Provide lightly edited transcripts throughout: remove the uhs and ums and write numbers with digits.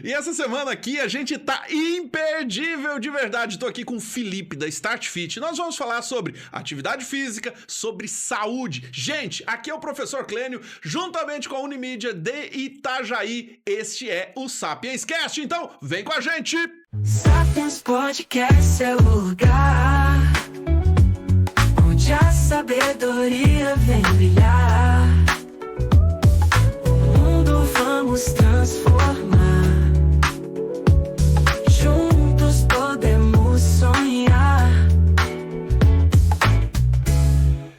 E essa semana aqui a gente tá imperdível de verdade. Tô aqui com o Felipe da Start Fit. Nós vamos falar sobre atividade física, sobre saúde. Gente, aqui é o professor Clênio, juntamente com a Unimídia de Itajaí. Este é o Sapiens Cast, então vem com a gente! Sapiens Podcast é o lugar onde a sabedoria vem brilhar. O mundo vamos transformar. Juntos podemos sonhar.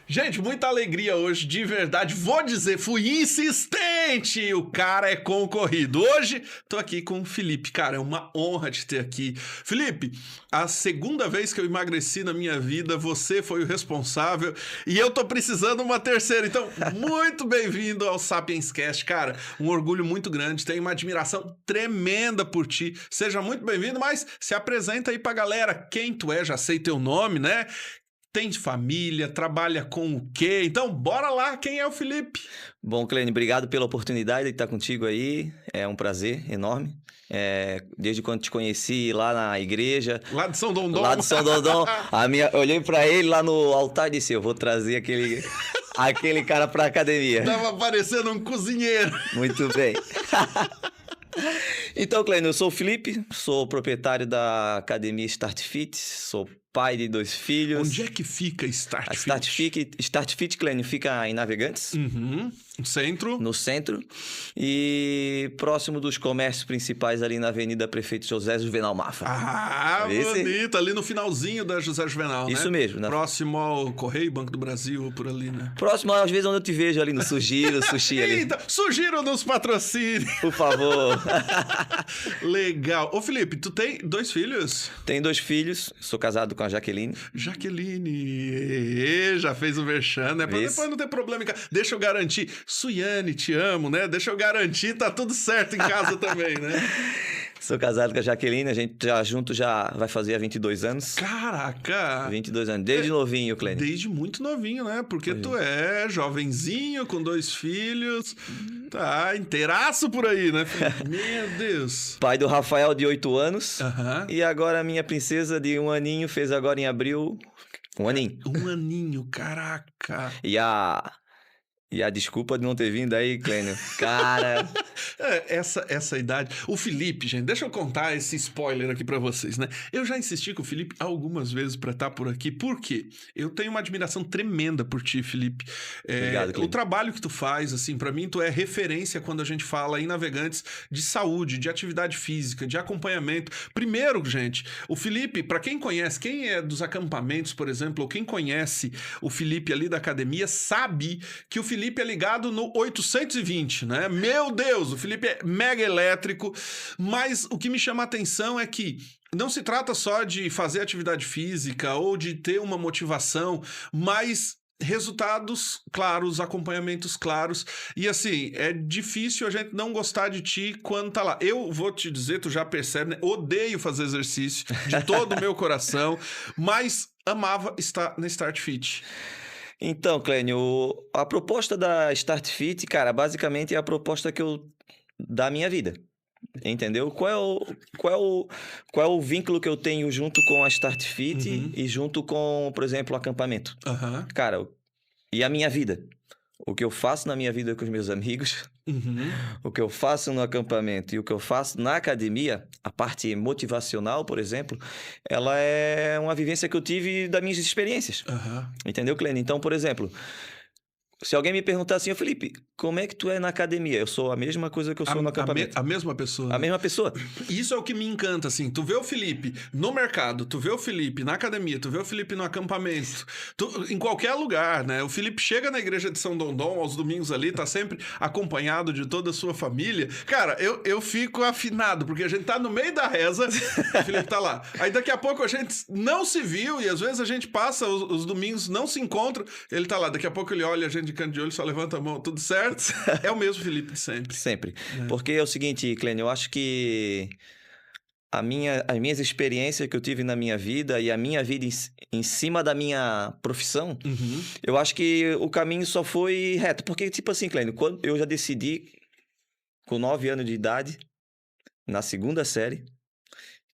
Gente, muita alegria hoje, de verdade. Vou dizer, fui insistente. O cara é concorrido. Hoje, tô aqui com o Felipe. Cara, é uma honra te ter aqui. Felipe, a segunda vez que eu emagreci na minha vida, você foi o responsável e eu tô precisando uma terceira. Então, muito bem-vindo ao Sapiens Cast. Cara, um orgulho muito grande. Tenho uma admiração tremenda por ti. Seja muito bem-vindo, mas se apresenta aí pra galera. Quem tu é? Já sei teu nome, né? Tem família, trabalha com o quê? Então, bora lá, quem é o Felipe? Bom, Clênio, obrigado pela oportunidade de estar contigo aí. É um prazer enorme. Desde quando te conheci lá na igreja. Lá de São Dondon. Lá de São Dondon. Eu olhei pra ele lá no altar e disse, eu vou trazer aquele cara pra academia. Tava parecendo um cozinheiro. Muito bem. Então, Clênio, eu sou o Felipe, sou proprietário da academia Start Fit, sou pai de 2 filhos. Onde é que fica Start Fit? Start Fit, Clênio, fica em Navegantes. Uhum. Centro. No centro. E próximo dos comércios principais ali na Avenida Prefeito José Juvenal Mafra. Ah, bonito. Ali no finalzinho da José Juvenal, né? Isso mesmo. Próximo ao Correio, Banco do Brasil, por ali, né? Próximo, às vezes, onde eu te vejo ali no Sugiro, Sushi ali. Eita, Sugiro nos patrocine. Por favor. Legal. Ô, Felipe, tu tem 2 filhos? Tenho 2 filhos. Sou casado com a Jaqueline. Jaqueline, já fez o vexame, né? Pra depois não ter problema em casa. Deixa eu garantir. Suiane, te amo, né? Deixa eu garantir, tá tudo certo em casa também, né? Sou casado com a Jaqueline, a gente já vai fazer há 22 anos. Caraca! 22 anos, desde novinho, Clênio. Desde muito novinho, né? Porque tu é jovenzinho, com 2 filhos, tá inteiraço por aí, né? Meu Deus! Pai do Rafael, de 8 anos, Uhum. e agora a minha princesa, de 1 aninho, fez agora em abril, 1 aninho. 1 aninho, caraca! E a desculpa de não ter vindo aí, Clênio. Cara... Essa idade... O Felipe, gente, deixa eu contar esse spoiler aqui pra vocês, né? Eu já insisti com o Felipe algumas vezes pra estar por aqui. Por quê? Eu tenho uma admiração tremenda por ti, Felipe. Obrigado, Clênio. O trabalho que tu faz, assim, pra mim, tu é referência quando a gente fala em Navegantes de saúde, de atividade física, de acompanhamento. Primeiro, gente, o Felipe, pra quem conhece, quem é dos acampamentos, por exemplo, ou quem conhece o Felipe ali da academia, sabe que o Felipe é ligado no 820, né? Meu Deus, o Felipe é mega elétrico, mas o que me chama a atenção é que não se trata só de fazer atividade física ou de ter uma motivação, mas resultados claros, acompanhamentos claros. E assim, é difícil a gente não gostar de ti quando tá lá. Eu vou te dizer, tu já percebe, né? Odeio fazer exercício de todo o meu coração, mas amava estar na Start Fit. Então, Clênio, a proposta da Start Fit, cara, basicamente é a proposta da minha vida. Entendeu? Qual é o vínculo que eu tenho junto com a Start Fit e junto com, por exemplo, o acampamento? Uhum. Cara, e a minha vida? O que eu faço na minha vida com os meus amigos, o que eu faço no acampamento e o que eu faço na academia, a parte motivacional, por exemplo, ela é uma vivência que eu tive das minhas experiências. Entendeu, Clênio? Então, por exemplo, se alguém me perguntar assim, Felipe, como é que tu é na academia? Eu sou a mesma coisa que eu sou no acampamento. A mesma pessoa. A mesma pessoa. Isso é o que me encanta, assim. Tu vê o Felipe no mercado, tu vê o Felipe na academia, tu vê o Felipe no acampamento, em qualquer lugar, né? O Felipe chega na igreja de São Dondon aos domingos ali, tá sempre acompanhado de toda a sua família. Cara, eu fico afinado, porque a gente tá no meio da reza, o Felipe tá lá. Aí daqui a pouco a gente não se viu e às vezes a gente passa os domingos, não se encontra, ele tá lá. Daqui a pouco ele olha a gente de canto de olho, só levanta a mão, tudo certo? É o mesmo Felipe de sempre. Sempre. Porque é o seguinte, Clênio, eu acho que as minhas experiências que eu tive na minha vida e a minha vida em cima da minha profissão, eu acho que o caminho só foi reto. Porque, tipo assim, Clênio, quando eu já decidi, com 9 anos de idade, na segunda série,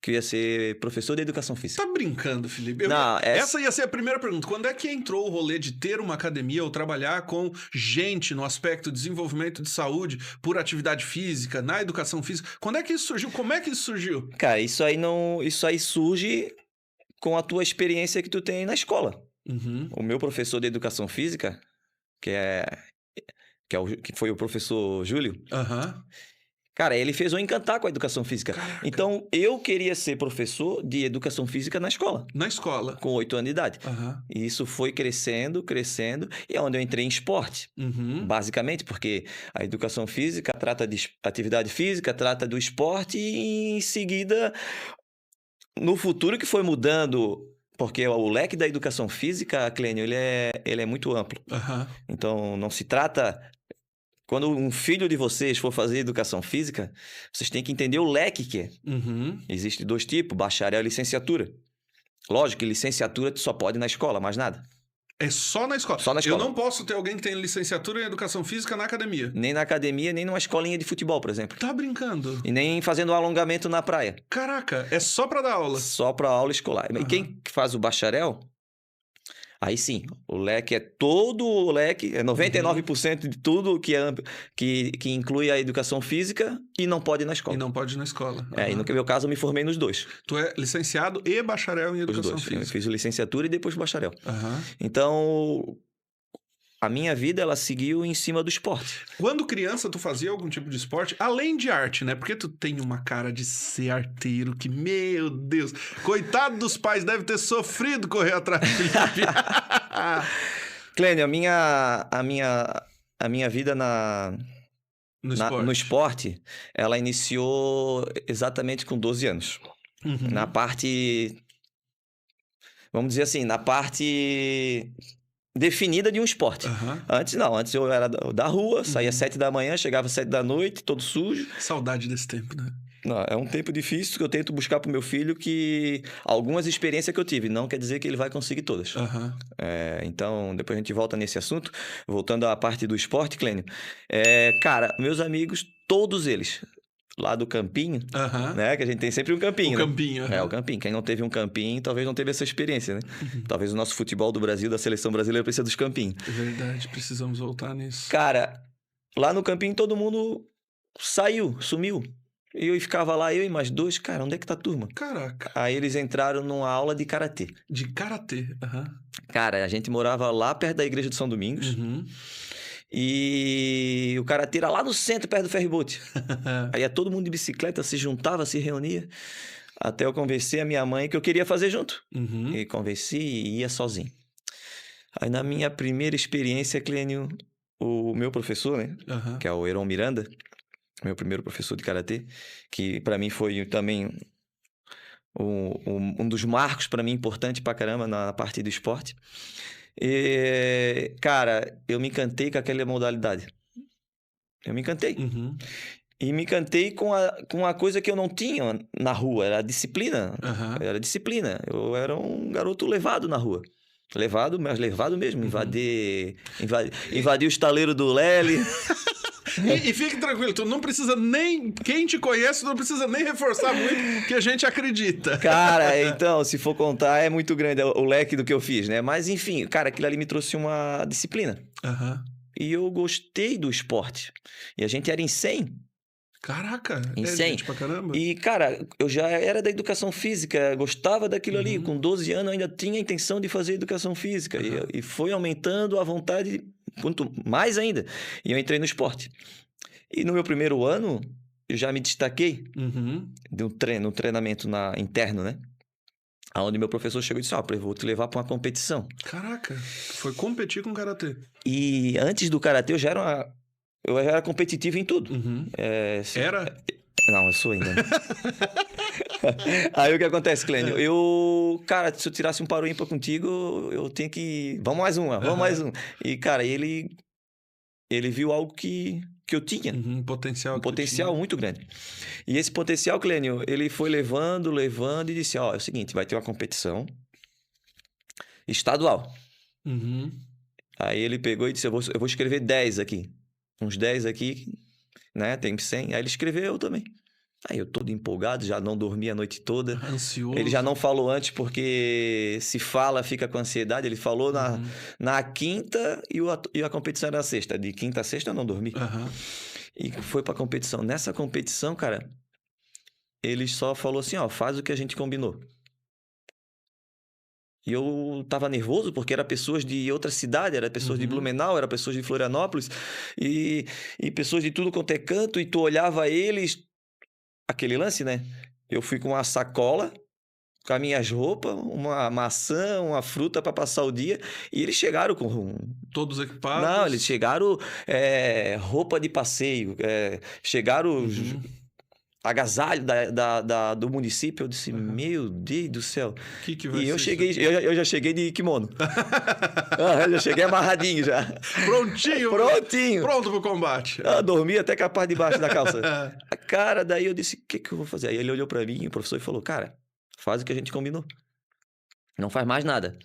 que eu ia ser professor de educação física. Tá brincando, Felipe? Não, Essa ia ser a primeira pergunta. Quando é que entrou o rolê de ter uma academia ou trabalhar com gente no aspecto de desenvolvimento de saúde por atividade física, na educação física? Quando é que isso surgiu? Como é que isso surgiu? Cara, isso aí surge com a tua experiência que tu tem na escola. Uhum. O meu professor de educação física, que foi o professor Júlio, Aham. cara, ele fez eu encantar com a educação física. Caraca. Então, eu queria ser professor de educação física na escola, Na escola. com 8 anos de idade. Aham. E isso foi crescendo, e é onde eu entrei em esporte. Uhum. Basicamente, porque a educação física trata de atividade física, trata do esporte e em seguida, no futuro que foi mudando, porque o leque da educação física, Clênio, ele é muito amplo. Aham. Então, não se trata... Quando um filho de vocês for fazer educação física, vocês têm que entender o leque que é. Uhum. Existem 2 tipos, bacharel e licenciatura. Lógico que licenciatura tu só pode na escola, mais nada. É só na escola. Só na escola. Eu não posso ter alguém que tem licenciatura em educação física na academia. Nem na academia, nem numa escolinha de futebol, por exemplo. Tá brincando? E nem fazendo alongamento na praia. Caraca, é só pra dar aula. Só para aula escolar. E quem faz o bacharel, aí sim, o leque é todo o leque, é 99% de tudo que inclui a educação física e não pode ir na escola. E não pode ir na escola. E no meu caso eu me formei nos 2. Tu é licenciado e bacharel em Os educação 2. Eu física. fiz licenciatura e depois bacharel. Aham. Então, a minha vida, ela seguiu em cima do esporte. Quando criança, tu fazia algum tipo de esporte? Além de arte, né? Porque tu tem uma cara de ser arteiro que, meu Deus, coitado dos pais, deve ter sofrido correr atrás do Felipe. Clênio, a minha vida no esporte, ela iniciou exatamente com 12 anos. Uhum. Na parte... Vamos dizer assim, na parte... definida de um esporte. Aham. Antes eu era da rua, saía 7 da manhã, chegava 7 da noite, todo sujo. Saudade desse tempo, né? Não, é um tempo difícil que eu tento buscar pro meu filho que algumas experiências que eu tive, não quer dizer que ele vai conseguir todas. Aham. Então, depois a gente volta nesse assunto. Voltando à parte do esporte, Clênio. Cara, meus amigos, todos eles, lá do campinho, Aham. né? Que a gente tem sempre um campinho, O né? campinho. aham. O campinho. Quem não teve um campinho, talvez não teve essa experiência, né? Talvez o nosso futebol do Brasil, da seleção brasileira, precisa dos campinhos. É verdade, precisamos voltar nisso. Cara, lá no campinho todo mundo sumiu. E eu ficava lá, eu e mais 2, cara, onde é que tá a turma? Caraca. Aí eles entraram numa aula de karatê. De karatê. Aham. Cara, a gente morava lá perto da igreja de São Domingos. Uhum. E o karatê era lá no centro, perto do ferryboat. Aí ia todo mundo de bicicleta, se juntava, se reunia. Até eu convencer a minha mãe que eu queria fazer junto. Uhum. E convenci e ia sozinho. Aí na minha primeira experiência, Clênio, o meu professor, né? Aham. Que é o Heron Miranda, meu primeiro professor de karatê, que para mim foi também um dos marcos para mim importante pra caramba na parte do esporte. E, cara, eu me encantei com aquela modalidade. Eu me encantei. Uhum. E me encantei com a coisa que eu não tinha na rua, era a disciplina. Aham. Era disciplina. Eu era um garoto levado na rua. Mas levado mesmo. Invadir o estaleiro do Lely. E fique tranquilo, tu não precisa nem... Quem te conhece, tu não precisa nem reforçar muito, que a gente acredita. Cara, então, se for contar, é muito grande o leque do que eu fiz, né? Mas, enfim, cara, aquilo ali me trouxe uma disciplina. Aham. E eu gostei do esporte. E a gente era em 100. Caraca, Em é 100. gente pra caramba. E, cara, eu já era da educação física, gostava daquilo ali. Com 12 anos, eu ainda tinha a intenção de fazer educação física. E foi aumentando a vontade, quanto mais ainda. E eu entrei no esporte. E no meu primeiro ano, eu já me destaquei Uhum. de um treinamento interno, né? Onde meu professor chegou e disse, eu vou te levar para uma competição. Caraca, tu foi competir com karatê. E antes do karatê, eu já era competitivo em tudo. Uhum. Se- Era? Não, eu sou ainda. Aí o que acontece, Clênio? Cara, se eu tirasse um paro ímpar contigo, eu tenho que... Vamos mais mais um. E, cara, ele viu algo que eu tinha. Uhum, potencial. Um potencial muito grande. E esse potencial, Clênio, ele foi levando e disse, é o seguinte, vai ter uma competição estadual. Uhum. Aí ele pegou e disse, eu vou escrever 10 aqui. Uns 10 aqui, né? Tem 100. Aí ele escreveu também. Aí eu todo empolgado, já não dormi a noite toda. Ansioso. Ele já não falou antes, porque se fala, fica com ansiedade. Ele falou na quinta e a competição era na sexta. De quinta a sexta eu não dormi. Aham. E foi pra competição. Nessa competição, cara, ele só falou assim, ó, faz o que a gente combinou. E eu tava nervoso porque era pessoas de outra cidade, era pessoas de Blumenau, era pessoas de Florianópolis e pessoas de tudo quanto é canto, e tu olhava eles, aquele lance, né? Eu fui com uma sacola, com as minhas roupas, uma maçã, uma fruta para passar o dia, e eles chegaram com... Todos equipados? Não, eles chegaram roupa de passeio, chegaram... agasalho do município. Eu disse, meu Deus do céu. Que vai e eu ser cheguei, isso? eu já cheguei de kimono. Eu já cheguei amarradinho já. Prontinho. Prontinho. Pronto pro combate. Dormi até com a parte de baixo da calça. Cara, daí eu disse, o que eu vou fazer? Aí ele olhou pra mim, o professor, e falou, cara, faz o que a gente combinou. Não faz mais nada.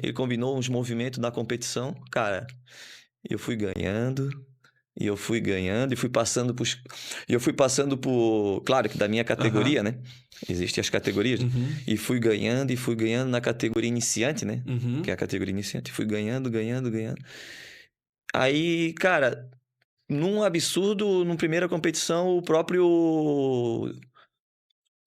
Ele combinou uns movimentos na competição. Cara, eu fui ganhando... E eu fui ganhando e fui passando por... Claro que da minha categoria, né? Existem as categorias. E fui ganhando na categoria iniciante, né? Que é a categoria iniciante. Fui ganhando. Aí, cara, num absurdo, numa primeira competição, o próprio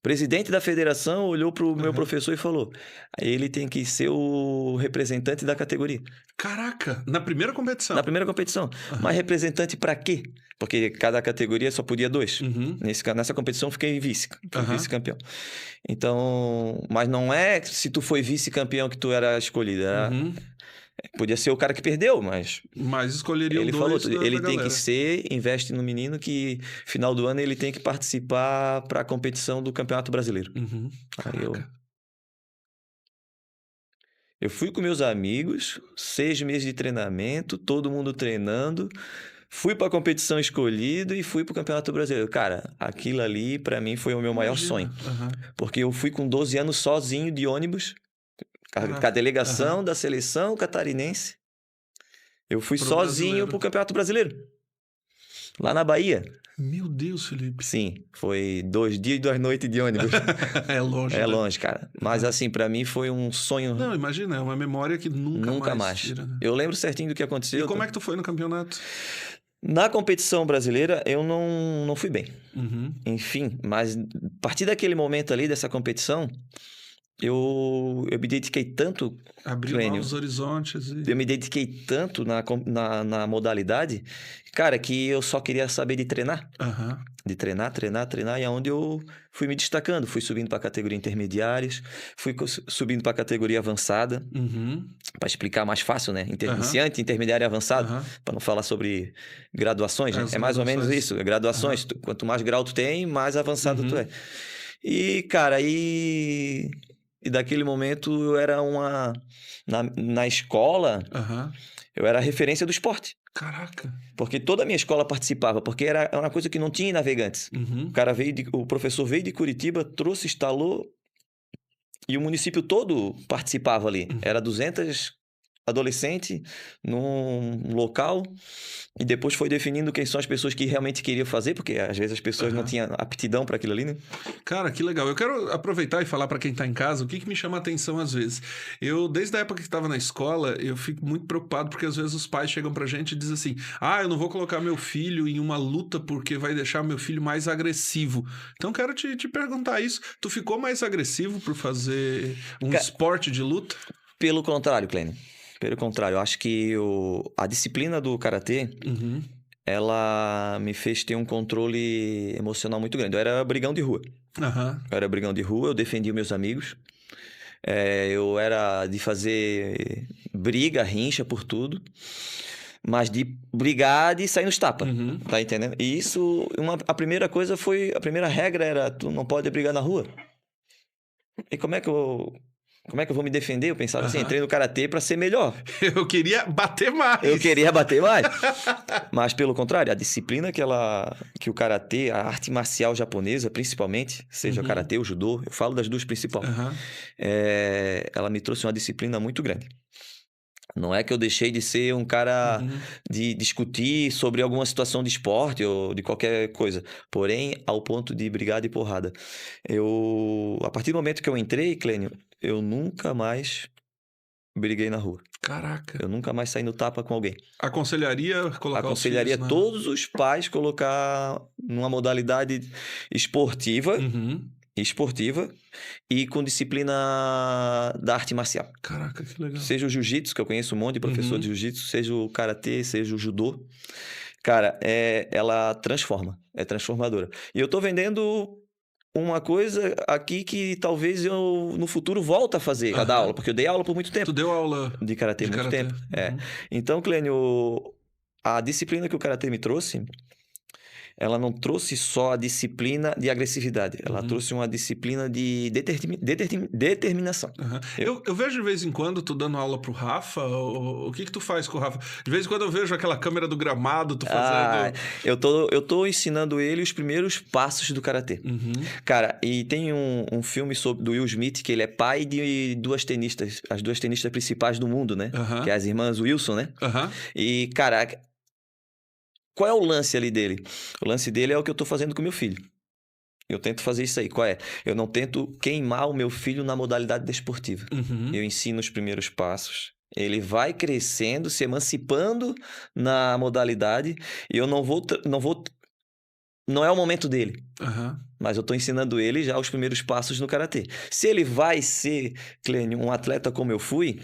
presidente da federação olhou pro meu professor e falou, ele tem que ser o representante da categoria. Caraca, na primeira competição? Na primeira competição. Mas representante pra quê? Porque cada categoria só podia 2. Nessa competição eu fiquei vice-campeão. Então, mas não é se tu foi vice-campeão que tu era escolhido. Podia ser o cara que perdeu, mas... Mas escolheriam ele dois falou, ele tem galera. que investe no menino que final do ano ele tem que participar para a competição do Campeonato Brasileiro. Aí eu fui com meus amigos, 6 meses de treinamento, todo mundo treinando, fui para a competição escolhido e fui para o Campeonato Brasileiro. Cara, aquilo ali para mim foi o meu maior sonho. Porque eu fui com 12 anos sozinho de ônibus, com a delegação da seleção catarinense. Eu fui sozinho pro Campeonato Brasileiro. Lá na Bahia. Meu Deus, Felipe. Sim, foi 2 dias e 2 noites de ônibus. É longe. É longe, cara. Mas assim, pra mim foi um sonho. Não, imagina, é uma memória que nunca mais tira, né? Eu lembro certinho do que aconteceu. E como é que tu foi no campeonato? Na competição brasileira, eu não fui bem. Enfim, mas a partir daquele momento ali, dessa competição... Eu me dediquei tanto... Abriu novos horizontes. Eu me dediquei tanto na modalidade, cara, que eu só queria saber de treinar. De treinar. E é onde eu fui me destacando. Fui subindo para a categoria intermediários, fui subindo para a categoria avançada. Para explicar mais fácil, né? Iniciante, intermediário e avançado. Para não falar sobre graduações, né? É mais ou menos isso. Graduações. Quanto mais grau tu tem, mais avançado tu é. E, cara, E daquele momento eu era na escola, eu era a referência do esporte. Caraca. Porque toda a minha escola participava, porque era uma coisa que não tinha em Navegantes. O professor veio de Curitiba, trouxe, instalou, e o município todo participava ali. Era 200 adolescentes num local, e depois foi definindo quem são as pessoas que realmente queriam fazer, porque às vezes as pessoas não tinham aptidão para aquilo ali, né? Cara, que legal. Eu quero aproveitar e falar para quem tá em casa o que me chama a atenção às vezes. Eu, desde a época que estava na escola, eu fico muito preocupado porque às vezes os pais chegam pra gente e dizem assim, eu não vou colocar meu filho em uma luta porque vai deixar meu filho mais agressivo. Então quero te perguntar isso. Tu ficou mais agressivo por fazer um esporte de luta? Pelo contrário, Clênio. Pelo contrário, eu acho que a disciplina do karatê, ela me fez ter um controle emocional muito grande. Eu era brigão de rua. Eu defendia meus amigos. Eu era de fazer briga, rincha por tudo. Mas de brigar, de sair nos tapas. Tá entendendo? E isso, a primeira regra era, tu não pode brigar na rua. E como é que eu vou me defender? Eu pensava assim, entrei no karatê pra ser melhor. Eu queria bater mais. Mas pelo contrário, a disciplina que o karatê, a arte marcial japonesa, principalmente, seja o karatê, o judô, eu falo das duas principais, ela me trouxe uma disciplina muito grande. Não é que eu deixei de ser um cara Uhum. de discutir sobre alguma situação de esporte ou de qualquer coisa. Porém, ao ponto de brigar de porrada. A partir do momento que eu entrei, Clênio, eu nunca mais briguei na rua. Caraca. Eu nunca mais saí no tapa com alguém. Aconselharia colocar Aconselharia os filhos todos os pais colocar numa modalidade esportiva, esportiva e com disciplina da arte marcial. Caraca, que legal. Seja o jiu-jitsu, que eu conheço um monte de professor de jiu-jitsu, seja o karatê, seja o judô. Cara, ela transforma, é transformadora. E eu tô vendendo uma coisa aqui que talvez eu no futuro volte a fazer, a dar aula, porque eu dei aula por muito tempo. Tu deu aula de karatê muito tempo. É. Então, Clênio, a disciplina que o karatê me trouxe, ela não trouxe só a disciplina de agressividade, ela trouxe uma disciplina de determinação. Eu vejo de vez em quando tu dando aula pro Rafa, o que tu faz com o Rafa? De vez em quando eu vejo aquela câmera do gramado, tu fazendo... Eu tô ensinando ele os primeiros passos do karatê. Cara, e tem um filme do Will Smith, que ele é pai de duas tenistas, as duas tenistas principais do mundo, né? Que é as irmãs Wilson, né? E, cara... Qual é o lance ali dele? O lance dele é o que eu tô fazendo com meu filho. Eu tento fazer isso aí. Qual é? Eu não tento queimar o meu filho na modalidade desportiva. Eu ensino os primeiros passos. Ele vai crescendo, se emancipando na modalidade. E eu não vou... Não é o momento dele. Mas eu tô ensinando ele já os primeiros passos no karatê. Se ele vai ser, Clênio, um atleta como eu fui...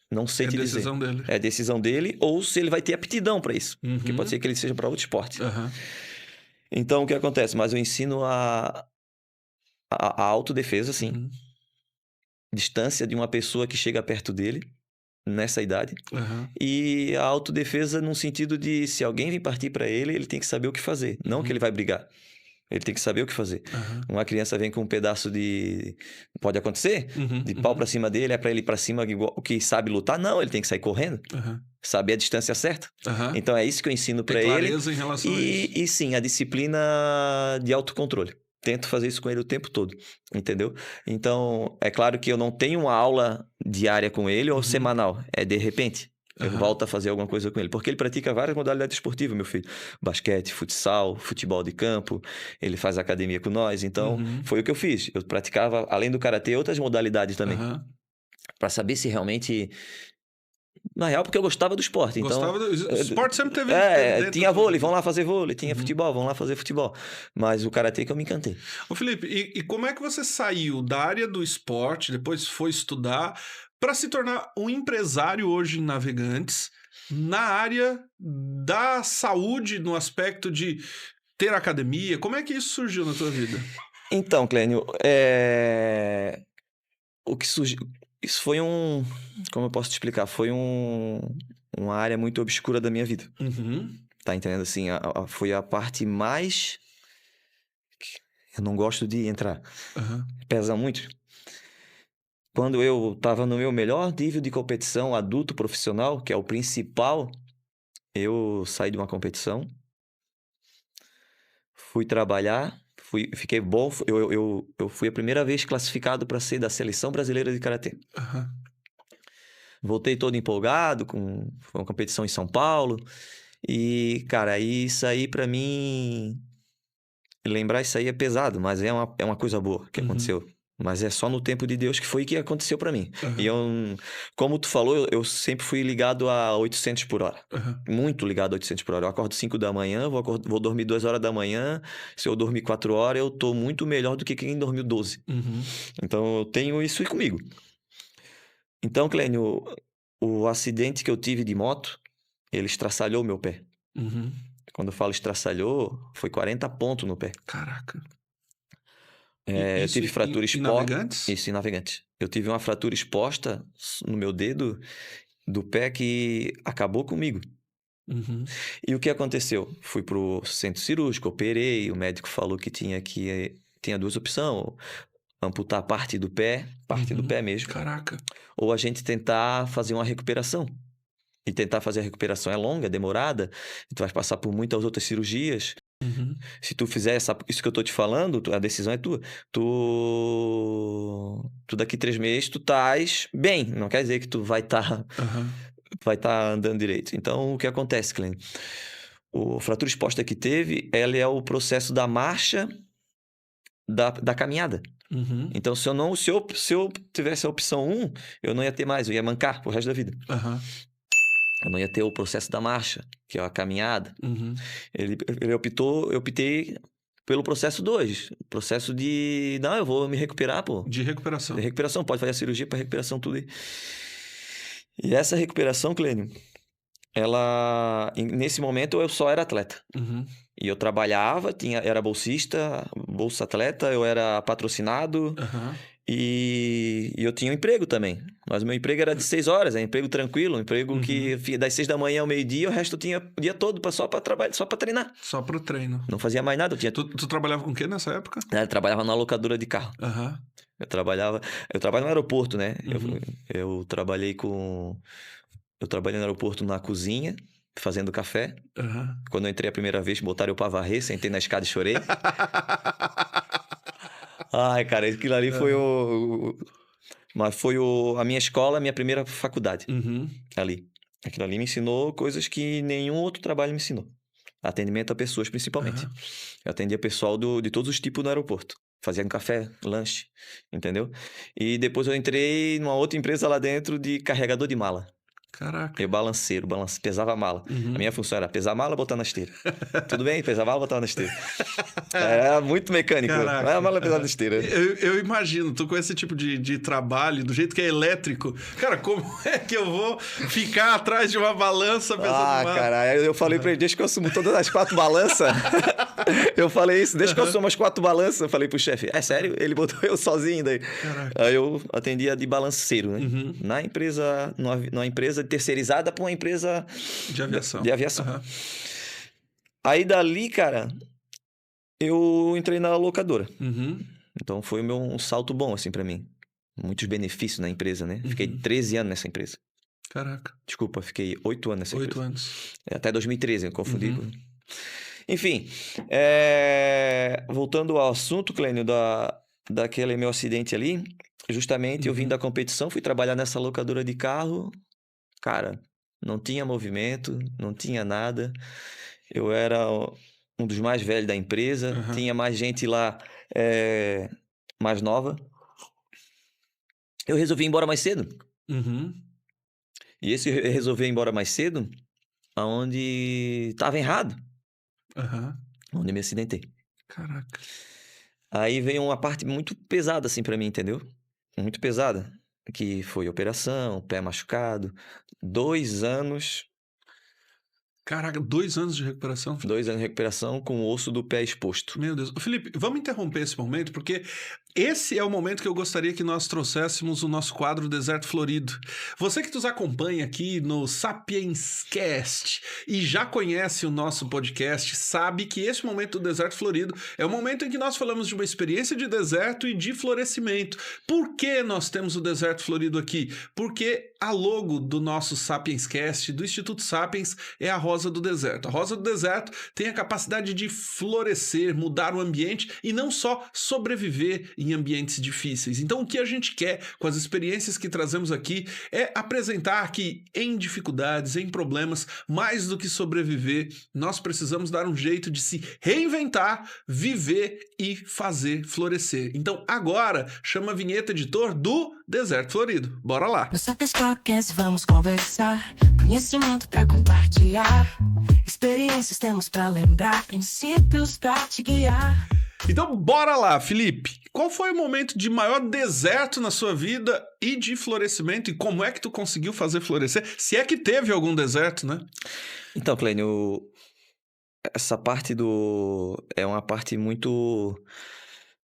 Não sei te dizer. É decisão dele. É decisão dele, ou se ele vai ter aptidão para isso. Porque pode ser que ele seja para outro esporte. Então, o que acontece? Mas eu ensino a autodefesa, sim. Distância de uma pessoa que chega perto dele, nessa idade. E a autodefesa num sentido de, se alguém vir partir para ele, ele tem que saber o que fazer. Não que ele vai brigar. Ele tem que saber o que fazer. Uma criança vem com um pedaço de... Pode acontecer? De pau pra cima dele, é pra ele ir pra cima o que sabe lutar? Não, ele tem que sair correndo. Saber a distância certa. Então é isso que eu ensino pra ele. Clareza em relação a isso. E sim, a disciplina de autocontrole. Tento fazer isso com ele o tempo todo, entendeu? Então, é claro que eu não tenho uma aula diária com ele ou semanal. É de repente. Eu volto a fazer alguma coisa com ele. Porque ele pratica várias modalidades esportivas, meu filho. Basquete, futsal, futebol de campo. Ele faz academia com nós. Então, foi o que eu fiz. Eu praticava, além do karatê, outras modalidades também. Pra saber se realmente... Na real, porque eu gostava do esporte. Gostava do... O esporte sempre teve... tinha vôlei, vão lá fazer vôlei. Tinha futebol, vão lá fazer futebol. Mas o karatê que eu me encantei. Ô, Felipe, e como é que você saiu da área do esporte, depois foi estudar... para se tornar um empresário hoje em Navegantes, na área da saúde, no aspecto de ter academia? Como é que isso surgiu na tua vida? Então, Clênio, o que surgiu... Isso foi como eu posso te explicar? Foi uma área muito obscura da minha vida. Tá entendendo? Assim, foi a parte mais... Eu não gosto de entrar. Pesa muito. Quando eu estava no meu melhor nível de competição adulto profissional, que é o principal, eu saí de uma competição, fui trabalhar, fiquei bom. Eu fui a primeira vez classificado para ser da Seleção Brasileira de Karatê. Voltei todo empolgado, foi uma competição em São Paulo. E, cara, isso aí para mim... Lembrar isso aí é pesado, mas é uma coisa boa que aconteceu. Mas é só no tempo de Deus que foi que aconteceu pra mim. E como tu falou, eu sempre fui ligado a 800 por hora. Muito ligado a 800 por hora. Eu acordo 5 da manhã, vou dormir 2 horas da manhã. Se eu dormir 4 horas, eu tô muito melhor do que quem dormiu 12. Então, eu tenho isso comigo. Então, Clênio, o acidente que eu tive de moto, ele estraçalhou meu pé. Quando eu falo estraçalhou, foi 40 pontos no pé. Caraca. Eu tive fratura exposta. Navegantes? Isso, em Navegantes. Eu tive uma fratura exposta no meu dedo do pé que acabou comigo. E o que aconteceu? Fui pro centro cirúrgico, operei, o médico falou que tinha 2 opções: amputar parte do pé mesmo. Caraca. Ou a gente tentar fazer uma recuperação. E tentar fazer a recuperação é longa, é demorada, e tu vai passar por muitas outras cirurgias. Se tu fizer isso que eu tô te falando, a decisão é tua. Tu daqui 3 meses, tu estás bem. Não quer dizer que tu vai estar vai estar andando direito. Então, o que acontece, Clênio? O fratura exposta que teve, ela é o processo da marcha da caminhada. Uhum. Então, se eu tivesse a opção 1, eu não ia ter mais, eu ia mancar pro resto da vida. Aham. Eu não ia ter o processo da marcha, que é a caminhada. Uhum. Eu optei pelo processo 2. O processo de... Não, eu vou me recuperar, pô. De recuperação. De recuperação, pode fazer a cirurgia para recuperação, tudo. E essa recuperação, Clênio, nesse momento eu só era atleta. Uhum. E eu trabalhava, era bolsista, bolsa atleta, eu era patrocinado. Aham. E eu tinha um emprego também. Mas o meu emprego era de 6 horas, é um emprego tranquilo, um emprego que das 6 da manhã ao meio-dia, o resto eu tinha o dia todo só para trabalhar, só para treinar. Só pro treino. Não fazia mais nada. Tu trabalhava com o que nessa época? Eu trabalhava na locadora de carro. Aham. Eu trabalho no aeroporto, né? Uhum. Eu trabalhei no aeroporto na cozinha, fazendo café. Aham. Quando eu entrei a primeira vez, botaram eu pra varrer, sentei na escada e chorei. Ai, cara, aquilo ali foi mas foi a minha escola, a minha primeira faculdade. Uhum. Ali. Aquilo ali me ensinou coisas que nenhum outro trabalho me ensinou. Atendimento a pessoas, principalmente. Aham. Eu atendia pessoal de todos os tipos no aeroporto. Fazia um café, lanche, entendeu? E depois eu entrei numa outra empresa lá dentro de carregador de mala. Caraca. Eu pesava a mala. Uhum. A minha função era pesar a mala e botar na esteira. Tudo bem? Pesar a mala e botar na esteira. Era muito mecânico. Caraca. A mala pesada na esteira. Eu imagino, tu com esse tipo de trabalho, do jeito que é elétrico, cara, como é que eu vou ficar atrás de uma balança pesando mala? Cara, eu falei pra ele, deixa que eu assumo todas as 4 balanças. Eu falei isso, deixa que eu assumo as 4 balanças. Eu falei pro chefe, é sério? Ele botou eu sozinho daí. Caraca. Aí eu atendia de balanceiro, né? Uhum. Numa empresa terceirizada pra uma empresa De aviação. de aviação. Aham. Aí dali, cara, eu entrei na locadora. Uhum. Então foi um salto bom, assim, pra mim. Muitos benefícios na empresa, né? Fiquei 13 anos nessa empresa. Caraca. Desculpa, fiquei 8 anos nessa 8 empresa. anos. Até 2013, eu confundi. Uhum. Enfim, voltando ao assunto, Clênio, daquele meu acidente ali, justamente eu vim da competição, fui trabalhar nessa locadora de carro. Cara, não tinha movimento, não tinha nada. Eu era um dos mais velhos da empresa, Uhum. tinha mais gente lá mais nova. Eu resolvi ir embora mais cedo. Uhum. E esse resolver ir embora mais cedo, aonde estava errado, Aham. onde me acidentei. Caraca. Aí veio uma parte muito pesada assim pra mim, entendeu? Muito pesada, que foi operação, pé machucado, 2 anos, Caraca, 2 anos de recuperação. 2 anos de recuperação com o osso do pé exposto. Meu Deus. Ô, Felipe, vamos interromper esse momento, porque esse é o momento que eu gostaria que nós trouxéssemos o nosso quadro Deserto Florido. Você que nos acompanha aqui no Sapienscast e já conhece o nosso podcast, sabe que esse momento do Deserto Florido é o momento em que nós falamos de uma experiência de deserto e de florescimento. Por que nós temos o Deserto Florido aqui? Porque a logo do nosso Sapienscast, do Instituto Sapiens, é a rosa do deserto. A rosa do deserto tem a capacidade de florescer, mudar o ambiente e não só sobreviver em ambientes difíceis. Então, o que a gente quer com as experiências que trazemos aqui é apresentar que em dificuldades, em problemas, mais do que sobreviver, nós precisamos dar um jeito de se reinventar, viver e fazer florescer. Então, agora, chama a vinheta, editor, do Deserto Florido. Bora lá! No Sapiens Podcast vamos conversar, conhecimento pra compartilhar, experiências temos pra lembrar, princípios pra te guiar. Então, bora lá, Felipe. Qual foi o momento de maior deserto na sua vida e de florescimento? E como é que tu conseguiu fazer florescer? Se é que teve algum deserto, né? Então, Clênio, essa parte é uma parte muito...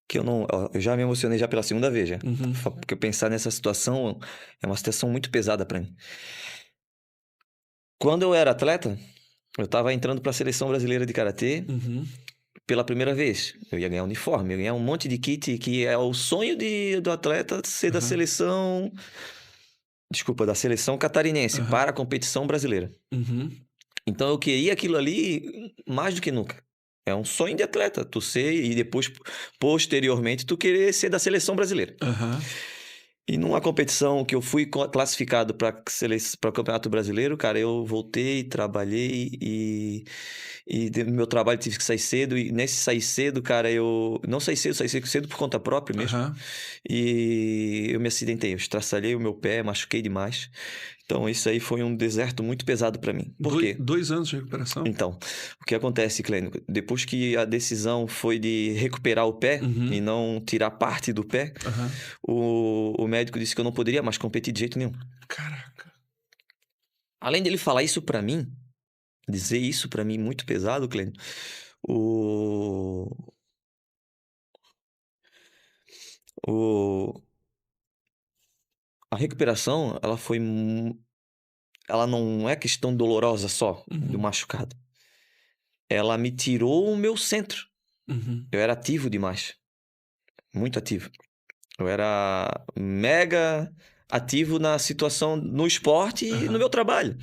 que eu já me emocionei já pela segunda vez, já. Porque pensar nessa situação é uma situação muito pesada pra mim. Quando eu era atleta, eu tava entrando pra seleção brasileira de karatê pela primeira vez. Eu ia ganhar uniforme, eu ia ganhar um monte de kit, que é o sonho do atleta ser da seleção... Desculpa, da seleção catarinense para a competição brasileira. Então eu queria aquilo ali mais do que nunca. É um sonho de atleta, tu ser e depois, posteriormente, tu querer ser da seleção brasileira. E numa competição que eu fui classificado para o Campeonato Brasileiro, cara, eu voltei, trabalhei no meu trabalho tive que sair cedo. E nesse sair cedo, cara, eu não saí cedo por conta própria mesmo. Aham. E eu me acidentei, eu estraçalhei o meu pé, machuquei demais. Então isso aí foi um deserto muito pesado para mim. Por quê? 2 anos de recuperação? Então, o que acontece, Clênio? Depois que a decisão foi de recuperar o pé Uhum. e não tirar parte do pé, Aham. o médico disse que eu não poderia mais competir de jeito nenhum. Caraca. Além dele falar isso pra mim, dizer isso pra mim muito pesado, Clênio, o... o... a recuperação, ela não é questão dolorosa só do Uhum. machucado. Ela me tirou o meu centro. Uhum. Eu era ativo demais. Muito ativo. Eu era mega ativo na situação, no esporte e no Aham. meu trabalho.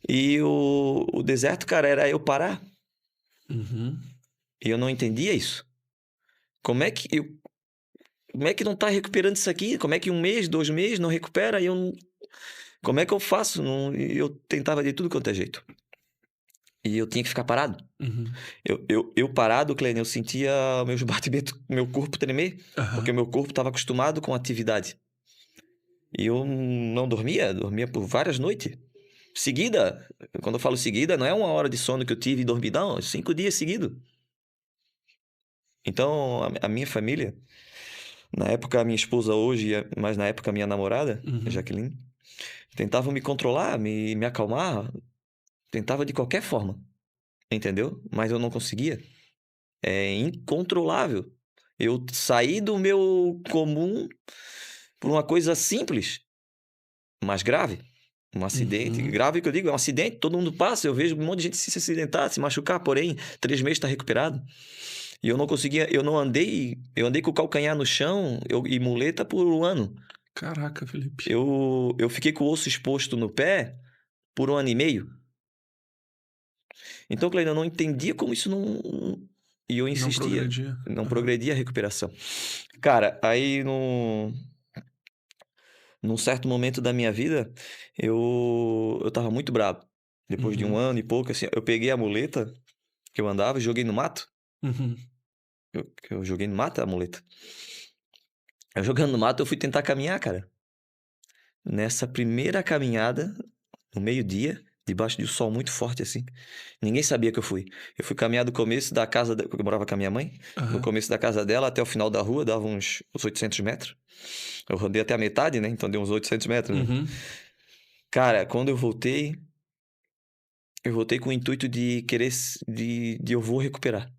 E o deserto, cara, era eu parar. Uhum. E eu não entendia isso. Como é que não tá recuperando isso aqui? Como é que 1 mês, 2 meses não recupera? Como é que eu faço? Eu tentava de tudo quanto é jeito. E eu tinha que ficar parado. Uhum. Eu parado, Clênia, eu sentia meus batimentos, meu corpo tremer, Aham. porque o meu corpo estava acostumado com a atividade. E eu não dormia por várias noites. Seguida, quando eu falo seguida, não é 1 hora de sono que eu tive e dormi, não, 5 dias seguidos. Então, a minha família, na época a minha esposa hoje, mas na época a minha namorada, Uhum. Jaqueline, tentavam me controlar, me acalmar, tentava de qualquer forma, entendeu? Mas eu não conseguia. É incontrolável. Eu saí do meu comum por uma coisa simples, mas grave. Um acidente. Uhum. Grave que eu digo, é um acidente, todo mundo passa. Eu vejo um monte de gente se acidentar, se machucar, porém, 3 meses está recuperado. E eu não conseguia, eu andei com o calcanhar no chão e muleta por 1 ano. Caraca, Felipe. Eu fiquei com o osso exposto no pé por 1 ano e meio. Então, Cleide, eu não entendia como isso não. E eu Não insistia. progredia. Não Aham. progredia a recuperação. Cara, aí num certo momento da minha vida, eu tava muito bravo. Depois de 1 Uhum. ano e pouco, assim, eu peguei a muleta que eu andava e joguei no mato. Uhum. Eu joguei no mato a muleta. Eu jogando no mato, eu fui tentar caminhar, cara. Nessa primeira caminhada, no meio-dia, debaixo de um sol muito forte assim, ninguém sabia que eu fui. Eu fui caminhar do começo da casa, porque eu morava com a minha mãe, do Aham. começo da casa dela até o final da rua, dava uns 800 metros. Eu rodei até a metade, né? Então deu uns 800 metros, né? Uhum. Cara, quando eu voltei com o intuito de querer, de eu vou recuperar.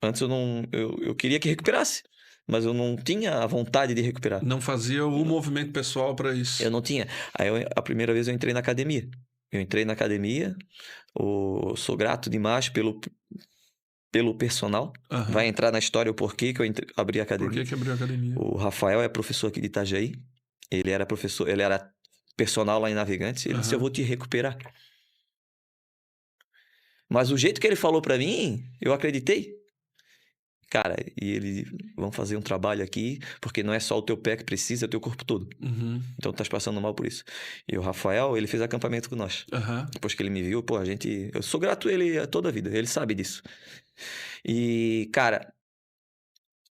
Antes eu não, eu queria que recuperasse, mas eu não tinha a vontade de recuperar. Não fazia o movimento pessoal pra isso. Eu não tinha. Aí a primeira vez eu entrei na academia. Sou grato demais pelo personal. Aham. Vai entrar na história o porquê que eu abri a Por academia. que abriu a academia? O Rafael é professor aqui de Itajaí. Ele era personal lá em Navegantes. Ele disse, Aham. eu vou te recuperar. Mas o jeito que ele falou pra mim, eu acreditei. Cara, e ele, vamos fazer um trabalho aqui, porque não é só o teu pé que precisa, é o teu corpo todo. Uhum. Então tu estás passando mal por isso. E o Rafael, ele fez acampamento com nós. Aham. Depois que ele me viu, pô, eu sou grato a ele toda a vida, ele sabe disso. E, cara,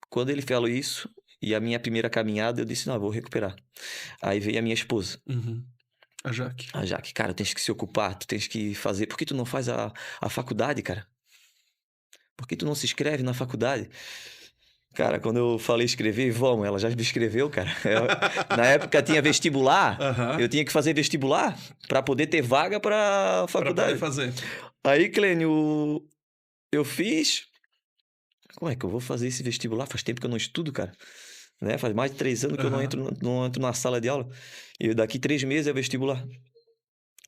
quando ele falou isso, e a minha primeira caminhada, eu disse, não, eu vou recuperar. Aí veio a minha esposa, Uhum. A Jaque. a Jaque, cara, tu tens que se ocupar, tu tens que fazer, por que tu não faz a faculdade, cara? Por que tu não se inscreve na faculdade? Cara, quando eu falei escrever, vamos, ela já me escreveu, cara. Na época tinha vestibular, Aham. eu tinha que fazer vestibular para poder ter vaga para Pra faculdade. poder fazer. Aí, Clênio, eu fiz. Como é que eu vou fazer esse vestibular? Faz tempo que eu não estudo, cara. Né? Faz mais de 3 anos que eu não Aham. não entro na sala de aula. E daqui 3 meses é vestibular.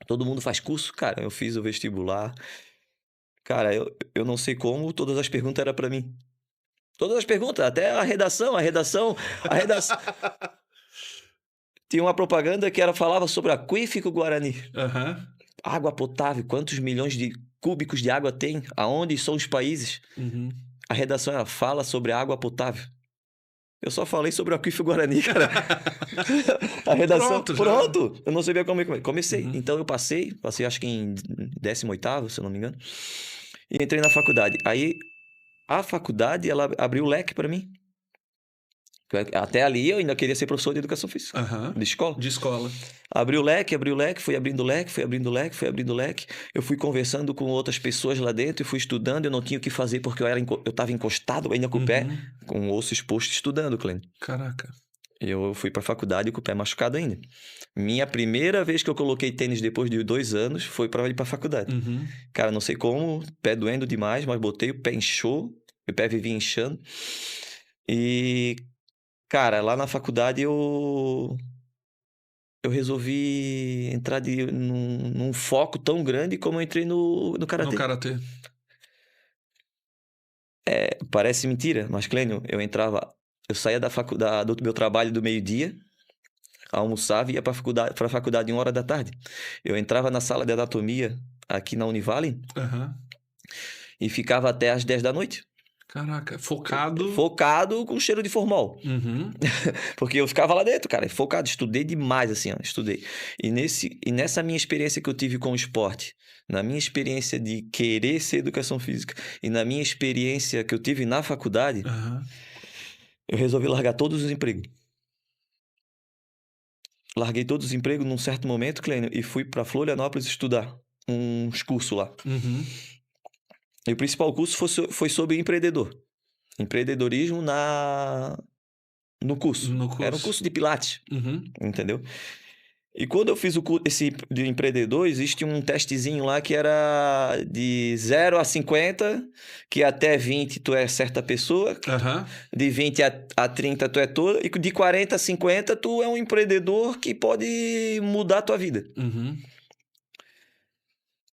Todo mundo faz curso, cara. Eu fiz o vestibular. Cara, eu não sei como, todas as perguntas eram para mim. Todas as perguntas, até a redação. Tinha uma propaganda que falava sobre aquífico Guarani. Aham. Água potável, quantos milhões de cúbicos de água tem? Aonde são os países? Uhum. A redação fala sobre água potável. Eu só falei sobre o Aquífero Guarani, cara. A redação... Pronto! Eu não sabia como comecei. Então, eu passei acho que em 18º, se eu não me engano. E entrei na faculdade. Aí, a faculdade, ela abriu o leque para mim. Até ali, eu ainda queria ser professor de educação física. De escola. De escola. Abriu o leque, fui abrindo o leque. Eu fui conversando com outras pessoas lá dentro e fui estudando. Eu não tinha o que fazer porque eu estava encostado ainda com o pé, com o osso exposto, estudando, Clênio. Caraca. Eu fui pra faculdade com o pé machucado ainda. Minha primeira vez que eu coloquei tênis depois de 2 anos foi pra ir pra faculdade. Cara, não sei como, pé doendo demais, mas botei, o pé inchou, o pé vivia inchando. E, cara, lá na faculdade eu resolvi entrar num foco tão grande como eu entrei no karatê. No karatê. Parece mentira, mas, Clênio, eu saía do meu trabalho do meio-dia, almoçava e ia pra faculdade 1h da tarde. Eu entrava na sala de anatomia aqui na Univale e ficava até às 10 da noite. Caraca, focado... Focado com cheiro de formol. Porque eu ficava lá dentro, cara, focado. Estudei demais, assim, ó, estudei. E nessa minha experiência que eu tive com o esporte, na minha experiência de querer ser educação física e na minha experiência que eu tive na faculdade, eu resolvi largar todos os empregos. Larguei todos os empregos num certo momento, Clênio, e fui pra Florianópolis estudar uns cursos lá. E o principal curso foi sobre empreendedorismo no curso. Era um curso de Pilates, entendeu? E quando eu fiz esse de empreendedor, existe um testezinho lá que era de 0 a 50, que até 20 tu é certa pessoa, de 20 a 30 tu é toda, e de 40 a 50 tu é um empreendedor que pode mudar a tua vida.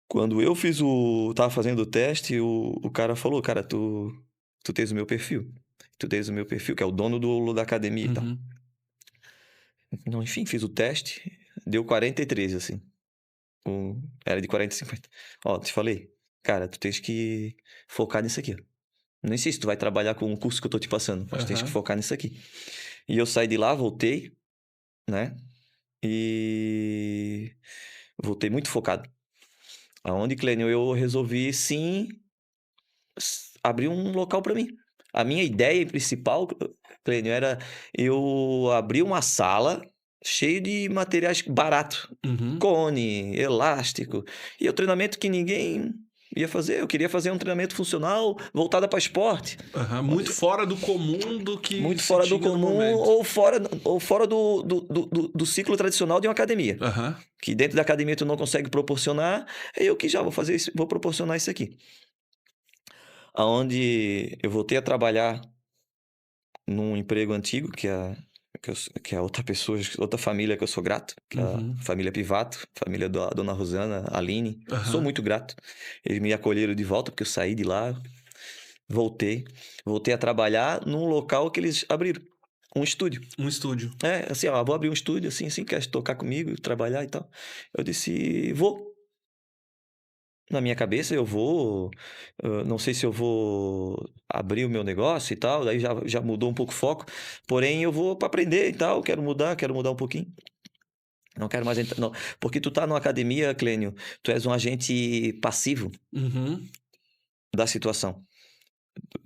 Quando eu tava fazendo o teste, o cara falou, cara, tu tens o meu perfil. Tu tens o meu perfil, que é o dono da academia e tal. Não, enfim, fiz o teste, deu 43, assim. Era de 40 a 50. Ó, te falei, cara, tu tens que focar nisso aqui, ó. Nem sei se tu vai trabalhar com o curso que eu tô te passando, mas tens que focar nisso aqui. E eu saí de lá, voltei, né? E voltei muito focado. Aonde, Clênio, eu resolvi, sim, abrir um local para mim. A minha ideia principal, Clênio, era eu abrir uma sala cheia de materiais baratos. Cone, elástico. E o treinamento que ninguém ia fazer. Eu queria fazer um treinamento funcional voltado para esporte. Muito fora do comum do que muito fora do comum ou fora do ciclo tradicional de uma academia. Que dentro da academia tu não consegue proporcionar. Eu que já vou proporcionar isso aqui. Aonde eu voltei a trabalhar num emprego antigo, que é outra família que eu sou grato, que é a família Pivato, família da dona Rosana, Aline. Sou muito grato. Eles me acolheram de volta, porque eu saí de lá, voltei a trabalhar num local que eles abriram. Um estúdio. Assim, ó, vou abrir um estúdio, assim, quer tocar comigo, trabalhar e tal. Eu disse, vou. Na minha cabeça eu vou, não sei se eu vou abrir o meu negócio e tal, daí já mudou um pouco o foco, porém eu vou para aprender e tal, quero mudar um pouquinho. Não quero mais entrar, não. Porque tu tá numa academia, Clênio, tu és um agente passivo da situação.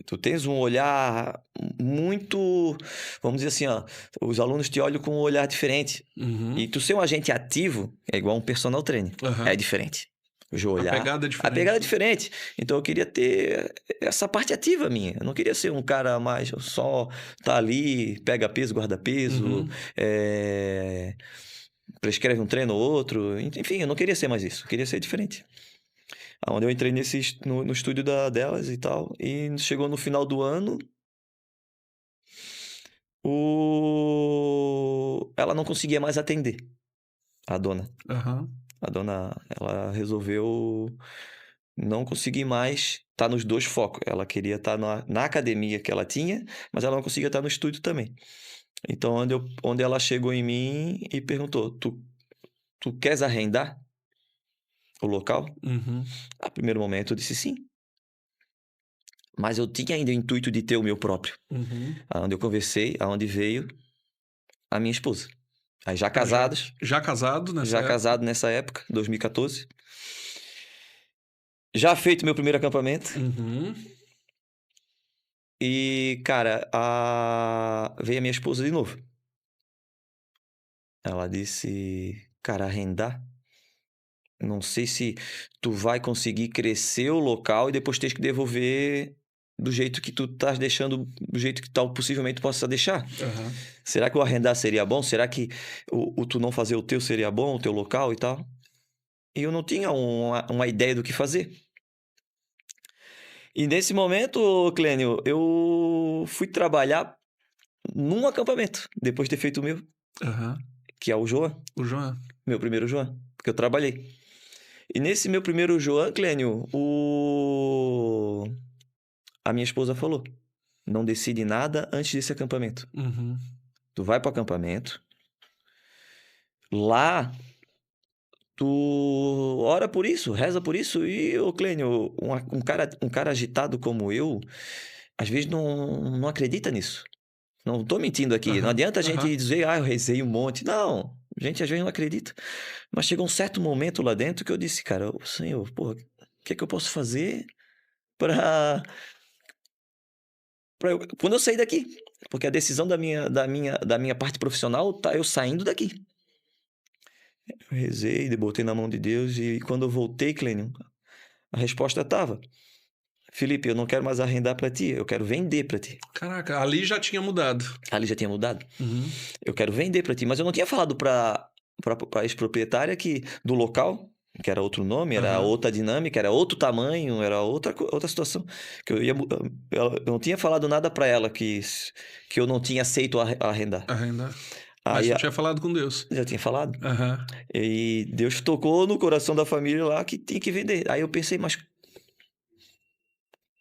Tu tens um olhar muito, vamos dizer assim, ó, os alunos te olham com um olhar diferente. E tu ser um agente ativo é igual um personal trainer, é diferente. A pegada é diferente. Então eu queria ter essa parte ativa minha. Eu não queria ser um cara mais só tá ali, pega peso, guarda peso, prescreve um treino ou outro. Enfim, eu não queria ser mais isso. Eu queria ser diferente. Onde eu entrei no estúdio delas e tal. E chegou no final do ano. Ela não conseguia mais atender. A dona. A dona, ela resolveu não conseguir mais estar nos 2 focos. Ela queria estar na academia que ela tinha, mas ela não conseguia estar no estúdio também. Então, onde ela chegou em mim e perguntou, tu queres arrendar o local? A primeiro momento eu disse sim. Mas eu tinha ainda o intuito de ter o meu próprio. Uhum. Aonde eu conversei, aonde veio a minha esposa. Aí já casados. Já casado nessa Já época? casado nessa época, 2014. Já feito meu primeiro acampamento. Uhum. E, cara, veio a minha esposa de novo. Ela disse, cara, arrendar? Não sei se tu vai conseguir crescer o local e depois tens que devolver do jeito que tu estás deixando, do jeito que tal possivelmente tu possa deixar. Uhum. Será que o arrendar seria bom? Será que o tu não fazer o teu seria bom, o teu local e tal? E eu não tinha uma ideia do que fazer. E nesse momento, Clênio, eu fui trabalhar num acampamento, depois de ter feito o meu, Uhum. que é o Joan, O João. meu primeiro Joan, porque eu trabalhei. E nesse meu primeiro Joan, Clênio, a minha esposa falou, não decide nada antes desse acampamento. Uhum. Tu vai pro acampamento, lá tu ora por isso, reza por isso. E, ô Clênio, um cara agitado como eu, às vezes não acredita nisso. Não tô mentindo aqui. Não Uhum. adianta a gente Uhum. dizer, eu rezei um monte. Não, a gente às vezes não acredita. Mas chegou um certo momento lá dentro que eu disse, cara, ô, Senhor, porra, o que é que eu posso fazer para quando eu sair daqui? Porque a decisão da minha parte profissional tá eu saindo daqui. Eu rezei, botei na mão de Deus e quando eu voltei, Clênio, a resposta tava, Felipe, eu não quero mais arrendar para ti, eu quero vender para ti. Caraca, ali já tinha mudado. Ali já tinha mudado. Uhum. Eu quero vender para ti, mas eu não tinha falado para a ex-proprietária do local, que era outro nome, era Uhum. outra dinâmica, era outro tamanho, era outra situação. Que eu não tinha falado nada para ela que eu não tinha aceito arrendar. Arrendar. Mas Aí tu tinha falado com Deus. já tinha falado. Uhum. E Deus tocou no coração da família lá que tinha que vender. Aí eu pensei, mas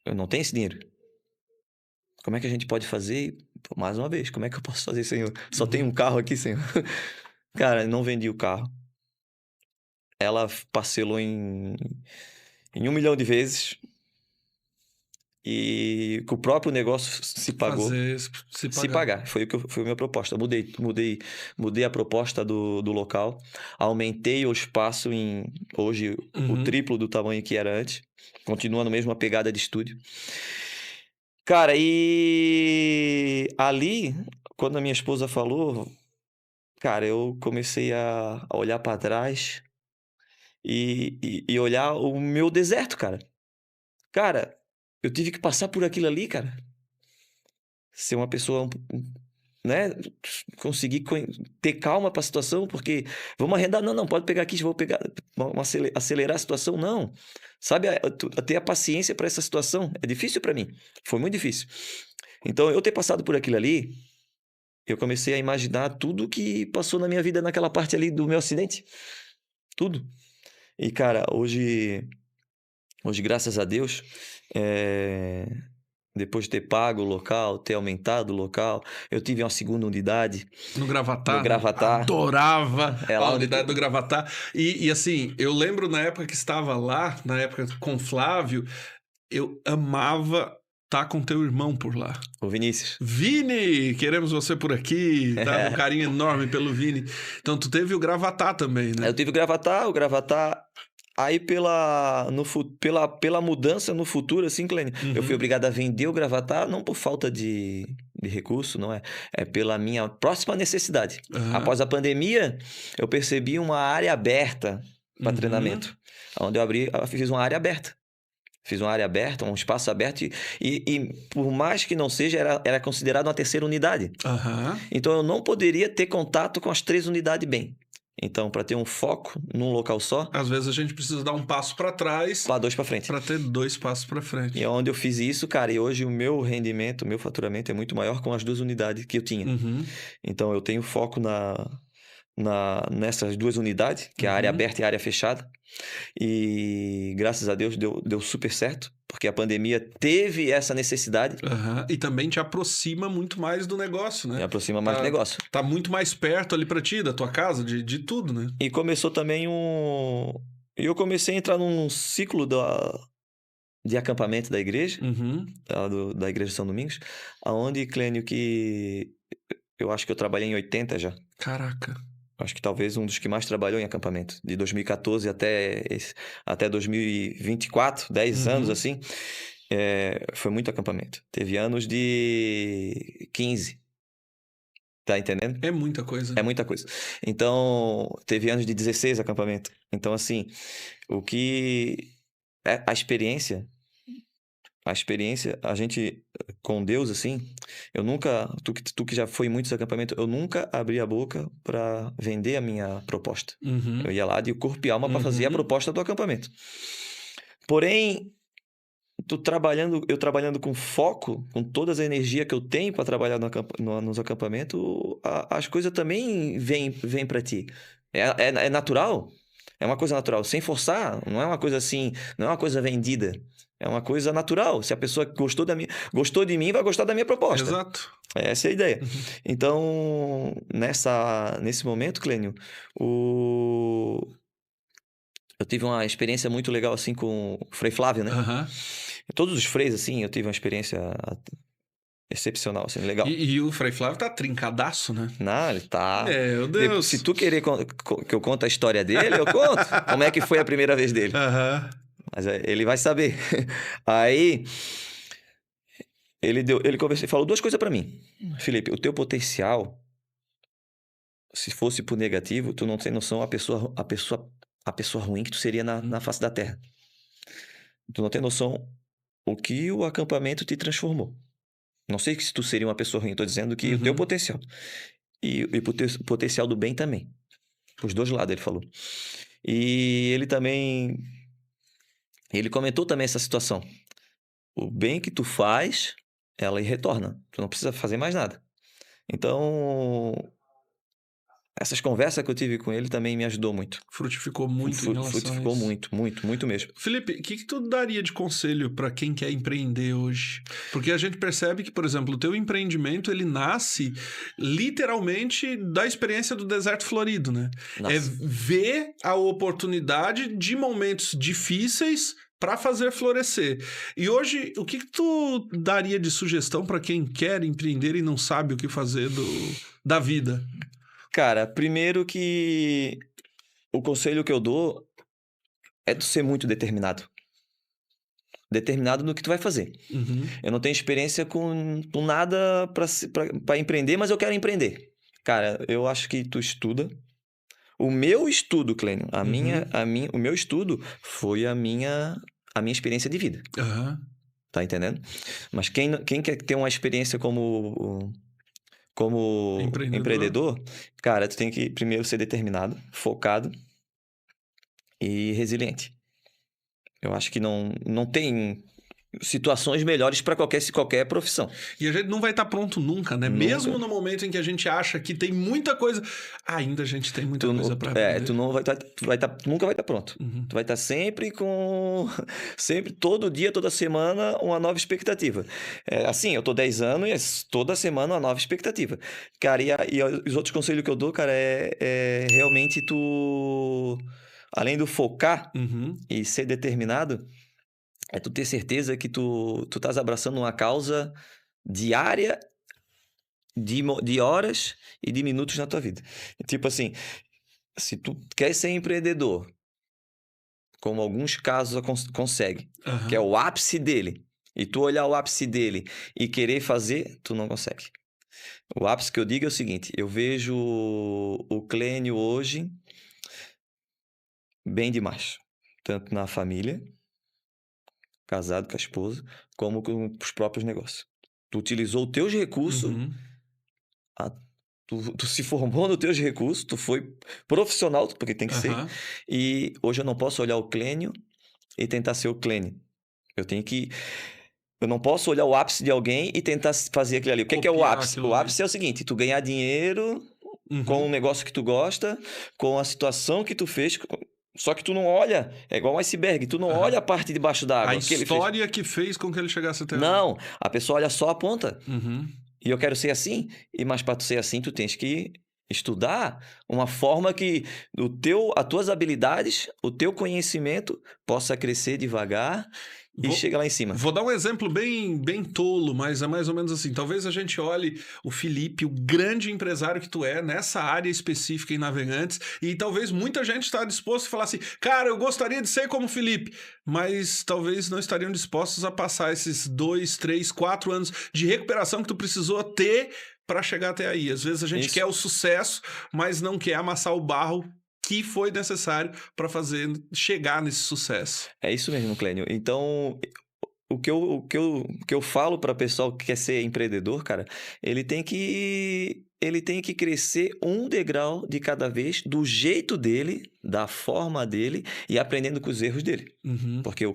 eu não tenho esse dinheiro. Como é que a gente pode fazer? Pô, mais uma vez, como é que eu posso fazer, Senhor? Só tem um carro aqui, Senhor. Cara, não vendi o carro. Ela parcelou em 1 milhão de vezes. E que o próprio negócio se pagou. Se pagar. Foi a minha proposta. Mudei a proposta do local. Aumentei o espaço hoje o triplo do tamanho que era antes. Continua na mesma pegada de estúdio. Cara, e ali, quando a minha esposa falou, cara, eu comecei a olhar para trás e olhar o meu deserto, cara. Cara, eu tive que passar por aquilo ali, cara. Ser uma pessoa, né? Conseguir ter calma para a situação, porque vamos arrendar. Não, pode pegar aqui, vou pegar, vamos acelerar a situação. Não. Sabe, ter a paciência para essa situação é difícil para mim. Foi muito difícil. Então, eu ter passado por aquilo ali, eu comecei a imaginar tudo que passou na minha vida naquela parte ali do meu acidente. Tudo. E, cara, hoje graças a Deus, depois de ter pago o local, ter aumentado o local, eu tive uma segunda unidade. No Gravatar. No Gravatar. Adorava a unidade onde... do Gravatar. E assim, eu lembro na época que estava lá, na época com o Flávio, eu amava estar com teu irmão por lá. O Vinícius. Vini, queremos você por aqui. Tá? Um carinho enorme pelo Vini. Então, tu teve o Gravatar também, né? Eu tive o Gravatar... Aí, pela mudança no futuro, assim, Clênio, eu fui obrigado a vender o Gravatar, não por falta de recurso, não é? É pela minha próxima necessidade. Após a pandemia, eu percebi uma área aberta para treinamento. Onde eu fiz uma área aberta. Fiz uma área aberta, um espaço aberto. E por mais que não seja, era considerado uma terceira unidade. Então, eu não poderia ter contato com as 3 unidades bem. Então, para ter um foco num local só... Às vezes a gente precisa dar um passo para trás... Para 2 para frente. Para ter 2 passos para frente. E é onde eu fiz isso, cara. E hoje o meu rendimento, o meu faturamento é muito maior com as 2 unidades que eu tinha. Então, eu tenho foco nessas 2 unidades, que é a área aberta e a área fechada. E graças a Deus deu super certo, porque a pandemia teve essa necessidade. E também te aproxima muito mais do negócio, né? Me aproxima mais do negócio. Tá muito mais perto ali pra ti, da tua casa, de tudo, né? E começou também eu comecei a entrar num ciclo de acampamento da igreja, Uhum. da Igreja São Domingos, aonde, Clênio, que eu acho que eu trabalhei em 80 já. Caraca. Acho que talvez um dos que mais trabalhou em acampamento. De 2014 até 2024, 10 anos assim, foi muito acampamento. Teve anos de 15. Tá entendendo? É muita coisa. É muita coisa. Então, teve anos de 16 acampamento. Então, assim, o que... A experiência, a gente, com Deus, assim, eu nunca... Tu que já foi em muitos acampamentos, eu nunca abri a boca para vender a minha proposta. Uhum. Eu ia lá de corpo e alma para fazer a proposta do acampamento. Porém, eu trabalhando com foco, com toda a energia que eu tenho para trabalhar nos acampamentos, as coisas também vêm para ti. É natural. É uma coisa natural. Sem forçar, não é uma coisa assim, não é uma coisa vendida. É uma coisa natural. Se a pessoa gostou de mim, vai gostar da minha proposta. Exato. Essa é a ideia. Então, nesse momento, Clênio, eu tive uma experiência muito legal assim com o Frei Flávio, né? Uhum. Todos os freis, assim, eu tive uma experiência excepcional, assim, legal. E o Frei Flávio tá trincadaço, né? Não, ele tá... Meu Deus. Se tu querer que eu conte a história dele, eu conto. Como é que foi a primeira vez dele. Aham. Mas ele vai saber. Aí, ele falou duas coisas pra mim. Felipe, o teu potencial, se fosse pro negativo, tu não tem noção a pessoa ruim que tu seria na face da terra. Tu não tem noção o que o acampamento te transformou. Não sei se tu seria uma pessoa ruim, tô dizendo que o teu potencial. E pro teu potencial do bem também. Os dois lados, ele falou. E ele comentou também essa situação. O bem que tu faz, ela retorna. Tu não precisa fazer mais nada. Então, essas conversas que eu tive com ele também me ajudou muito. Frutificou muito em relação Frutificou a isso. muito, muito, muito mesmo. Felipe, o que tu daria de conselho para quem quer empreender hoje? Porque a gente percebe que, por exemplo, o teu empreendimento, ele nasce literalmente da experiência do deserto florido, né? Nossa. É ver a oportunidade de momentos difíceis para fazer florescer. E hoje, o que tu daria de sugestão para quem quer empreender e não sabe o que fazer da vida? Cara, primeiro que o conselho que eu dou é tu ser muito determinado. Determinado no que tu vai fazer. Uhum. Eu não tenho experiência com nada para empreender, mas eu quero empreender. Cara, eu acho que tu estuda. O meu estudo, Clênio, o meu estudo foi a minha experiência de vida. Uhum. Tá entendendo? Mas quem quer ter uma experiência como empreendedor, cara, tu tem que primeiro ser determinado, focado e resiliente. Eu acho que não tem situações melhores para qualquer profissão. E a gente não vai estar pronto nunca, né? Nunca. Mesmo no momento em que a gente acha que tem muita coisa, ainda a gente tem muita coisa para aprender. Tu nunca vai estar pronto. Uhum. Tu vai estar sempre todo dia, toda semana, uma nova expectativa. Assim, eu tô 10 anos e toda semana uma nova expectativa. Cara, e os outros conselhos que eu dou, cara, é realmente tu, além do focar e ser determinado, é tu ter certeza que tu estás abraçando uma causa diária de horas e de minutos na tua vida. Tipo assim, se tu quer ser empreendedor, como alguns casos consegue, que é o ápice dele, e tu olhar o ápice dele e querer fazer, tu não consegue. O ápice que eu digo é o seguinte, eu vejo o Clênio hoje bem demais, tanto na família, casado com a esposa, como com os próprios negócios. Tu utilizou os teus recursos, tu se formou nos teus recursos, tu foi profissional, porque tem que ser, e hoje eu não posso olhar o Clênio e tentar ser o Clênio. Eu não posso olhar o ápice de alguém e tentar fazer aquilo ali. O que é o ápice? O ápice é o seguinte, tu ganhar dinheiro com um negócio que tu gosta, com a situação que tu fez... Só que tu não olha, é igual um iceberg, tu não olha a parte de baixo d'água. A história que fez com que ele chegasse até lá. Não, a pessoa olha só a ponta. E eu quero ser assim, mas para tu ser assim, tu tens que estudar uma forma que as tuas habilidades, o teu conhecimento possa crescer devagar e chega lá em cima. Vou dar um exemplo bem tolo, mas é mais ou menos assim. Talvez a gente olhe o Felipe, o grande empresário que tu é, nessa área específica em Navegantes, e talvez muita gente está disposto a falar assim, cara, eu gostaria de ser como o Felipe, mas talvez não estariam dispostos a passar esses 2, 3, 4 anos de recuperação que tu precisou ter para chegar até aí. Às vezes a gente quer o sucesso, mas não quer amassar o barro que foi necessário para chegar nesse sucesso. É isso mesmo, Clênio. Então, o que eu falo para o pessoal que quer ser empreendedor, cara, ele tem que crescer um degrau de cada vez, do jeito dele, da forma dele e aprendendo com os erros dele. Uhum. Porque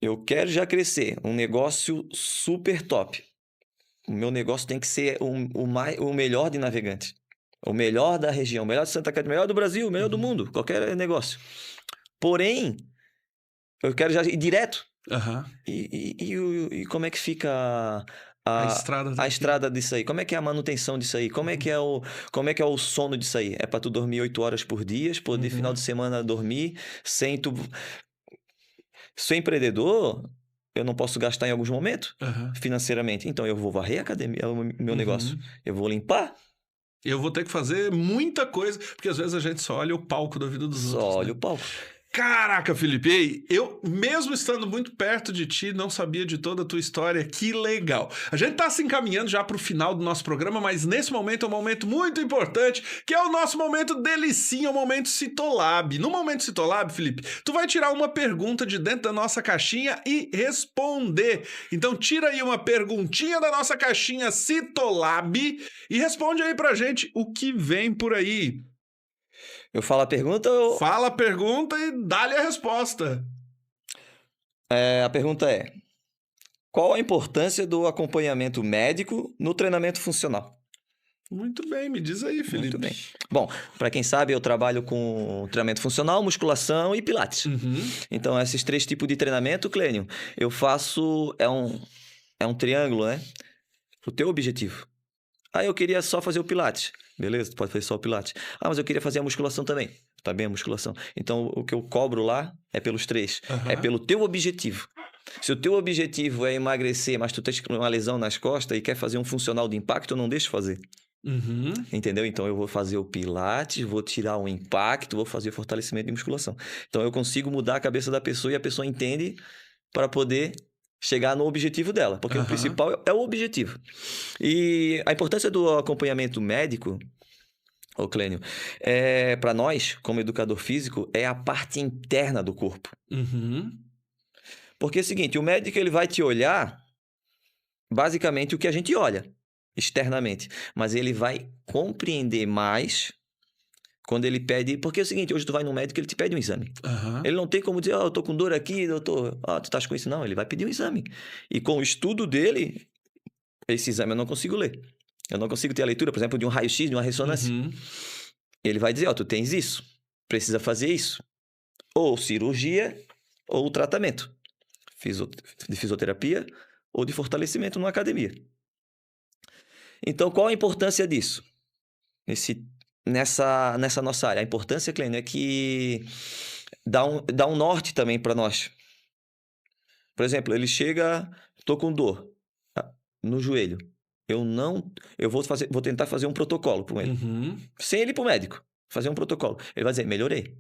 eu quero já crescer um negócio super top. O meu negócio tem que ser o melhor de Navegantes. O melhor da região, o melhor de Santa Catarina, o melhor do Brasil, o melhor do mundo, qualquer negócio. Porém, eu quero já ir direto. Uhum. E como é que fica a estrada disso aí? Como é que é a manutenção disso aí? Como é que é o sono disso aí? É para tu dormir 8 horas por dia, poder final de semana dormir, sem tu... Sou empreendedor, eu não posso gastar em alguns momentos financeiramente. Então, eu vou varrer a academia, o meu negócio. Eu vou limpar. Eu vou ter que fazer muita coisa, porque às vezes a gente só olha o palco da vida dos outros. Só olha né? o palco. Caraca, Felipe, ei, eu mesmo estando muito perto de ti, não sabia de toda a tua história, que legal. A gente tá se encaminhando já pro final do nosso programa, mas nesse momento é um momento muito importante, que é o nosso momento delicinha, o momento Citolab. No momento Citolab, Felipe, tu vai tirar uma pergunta de dentro da nossa caixinha e responder. Então tira aí uma perguntinha da nossa caixinha Citolab e responde aí pra gente o que vem por aí. Eu falo a pergunta ou... Fala a pergunta e dá-lhe a resposta. A pergunta é: qual a importância do acompanhamento médico no treinamento funcional? Muito bem, me diz aí, Felipe. Muito bem. Bom, para quem sabe, eu trabalho com treinamento funcional, musculação e pilates. Então, esses 3 tipos de treinamento, Clênio, eu faço... É um triângulo, né? O teu objetivo. Eu queria só fazer o pilates. Beleza, tu pode fazer só o pilates. Mas eu queria fazer a musculação também. Tá bem a musculação. Então, o que eu cobro lá é pelos 3. É pelo teu objetivo. Se o teu objetivo é emagrecer, mas tu tens uma lesão nas costas e quer fazer um funcional de impacto, eu não deixo fazer. Entendeu? Então, eu vou fazer o pilates, vou tirar o impacto, vou fazer o fortalecimento de musculação. Então, eu consigo mudar a cabeça da pessoa e a pessoa entende para poder... chegar no objetivo dela, porque o principal é o objetivo. E a importância do acompanhamento médico, Clênio, para nós, como educador físico, é a parte interna do corpo. Porque é o seguinte, o médico ele vai te olhar basicamente o que a gente olha externamente, mas ele vai compreender mais quando ele pede... Porque é o seguinte, hoje tu vai no médico, ele te pede um exame. Ele não tem como dizer, eu tô com dor aqui, doutor, tu estás com isso? Não, ele vai pedir um exame. E com o estudo dele, esse exame eu não consigo ler. Eu não consigo ter a leitura, por exemplo, de um raio-x, de uma ressonância. Ele vai dizer, tu tens isso, precisa fazer isso. Ou cirurgia, ou tratamento. De fisioterapia, ou de fortalecimento numa academia. Então, qual a importância disso? Nessa nossa área. A importância, Clênio, é que dá um norte também para nós. Por exemplo, ele chega, tô com dor no joelho. Eu vou tentar fazer um protocolo com ele. Sem ele ir pro médico. Fazer um protocolo. Ele vai dizer, melhorei.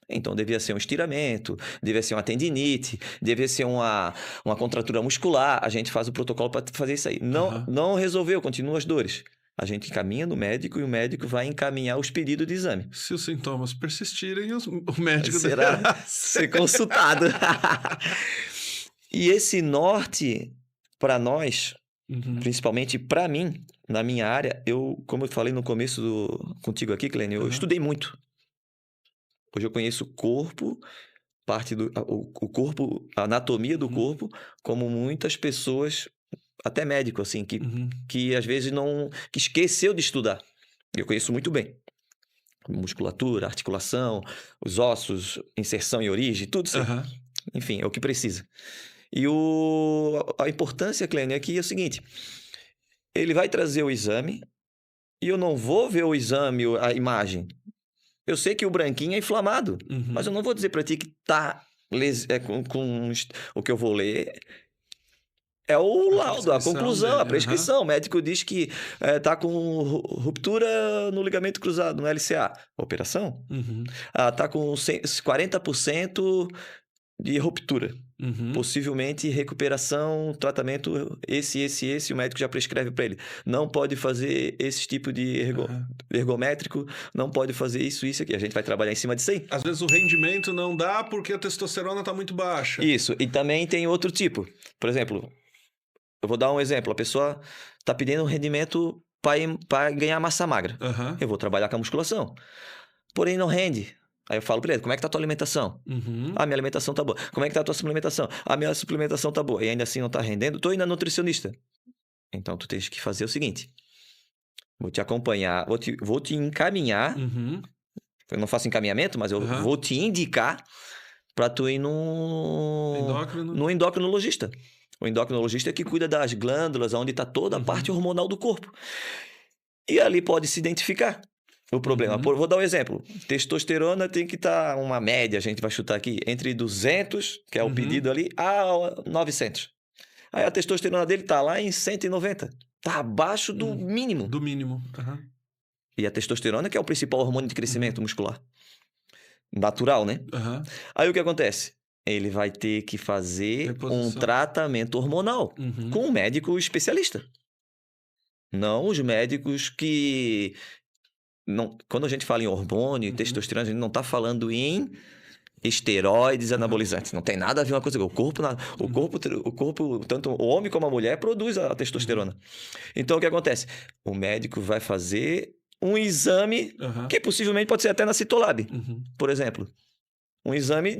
Então, devia ser um estiramento, devia ser uma tendinite, devia ser uma contratura muscular. A gente faz o protocolo para fazer isso aí. Não resolveu, continua as dores. A gente encaminha no médico e o médico vai encaminhar os pedidos de exame. Se os sintomas persistirem, o médico será ser consultado. E esse norte, para nós, principalmente para mim, na minha área, como eu falei no começo contigo aqui, Clênio, eu estudei muito. Hoje eu conheço o corpo, o corpo, a anatomia do corpo, como muitas pessoas... Até médico, assim, que às vezes que esqueceu de estudar. Eu conheço muito bem. Musculatura, articulação, os ossos, inserção e origem, tudo isso. Enfim, é o que precisa. E a importância, Clênio, é que é o seguinte, ele vai trazer o exame e eu não vou ver o exame, a imagem. Eu sei que o branquinho é inflamado, mas eu não vou dizer para ti que tá o que eu vou ler é o laudo, a conclusão, dele, a prescrição. O médico diz que tá com ruptura no ligamento cruzado, no LCA. Operação. Tá com 40% de ruptura. Possivelmente recuperação, tratamento, esse, o médico já prescreve para ele. Não pode fazer esse tipo de ergométrico, não pode fazer isso aqui. A gente vai trabalhar em cima disso aí. Às vezes o rendimento não dá porque a testosterona está muito baixa. Isso, e também tem outro tipo. Por exemplo, eu vou dar um exemplo. A pessoa está pedindo um rendimento para ganhar massa magra. Eu vou trabalhar com a musculação. Porém, não rende. Aí eu falo pra ele, como é que tá a tua alimentação? Minha alimentação tá boa. Como é que tá a tua suplementação? A minha suplementação tá boa. E ainda assim não tá rendendo? Tô indo na nutricionista. Então, tu tens que fazer o seguinte. Vou te acompanhar, vou te encaminhar. Eu não faço encaminhamento, mas eu vou te indicar pra tu ir no endocrinologista. O endocrinologista é que cuida das glândulas, onde tá toda a parte hormonal do corpo. E ali pode se identificar o problema. Vou dar um exemplo. Testosterona tem que estar uma média, a gente vai chutar aqui, entre 200, que é o pedido ali, a 900. Aí a testosterona dele tá lá em 190. Tá abaixo do mínimo. Do mínimo. E a testosterona que é o principal hormônio de crescimento muscular. Natural, né? Aí o que acontece? Ele vai ter que fazer um tratamento hormonal com um médico especialista. Não os médicos que... Não, quando a gente fala em hormônio e testosterona, a gente não está falando em esteroides anabolizantes. Não tem nada a ver uma coisa com o corpo, tanto o homem como a mulher, produz a testosterona. Então, o que acontece? O médico vai fazer um exame que possivelmente pode ser até na Citolab, por exemplo. Um exame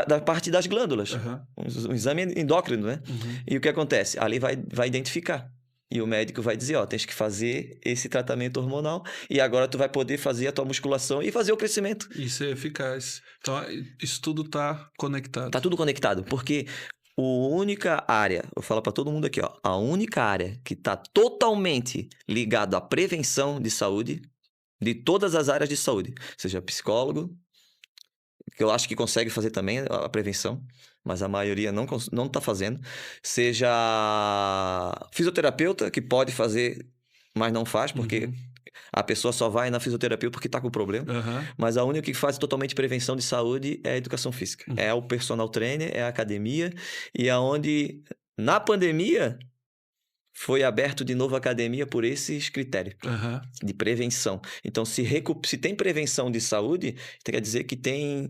da parte das glândulas. Um exame endócrino, né? E o que acontece? Ali vai identificar. E o médico vai dizer, tens que fazer esse tratamento hormonal e agora tu vai poder fazer a tua musculação e fazer o crescimento. Isso é eficaz. Então, isso tudo tá conectado. Tá tudo conectado, porque a única área, eu falo para todo mundo aqui, a única área que tá totalmente ligada à prevenção de saúde, de todas as áreas de saúde, seja psicólogo, que eu acho que consegue fazer também a prevenção, mas a maioria não está fazendo. Seja fisioterapeuta, que pode fazer, mas não faz, porque a pessoa só vai na fisioterapia porque está com problema. Mas a única que faz totalmente prevenção de saúde é a educação física. É o personal trainer, é a academia, e aonde, na pandemia... foi aberto de novo a academia por esses critérios de prevenção. Então, se tem prevenção de saúde, quer dizer que tem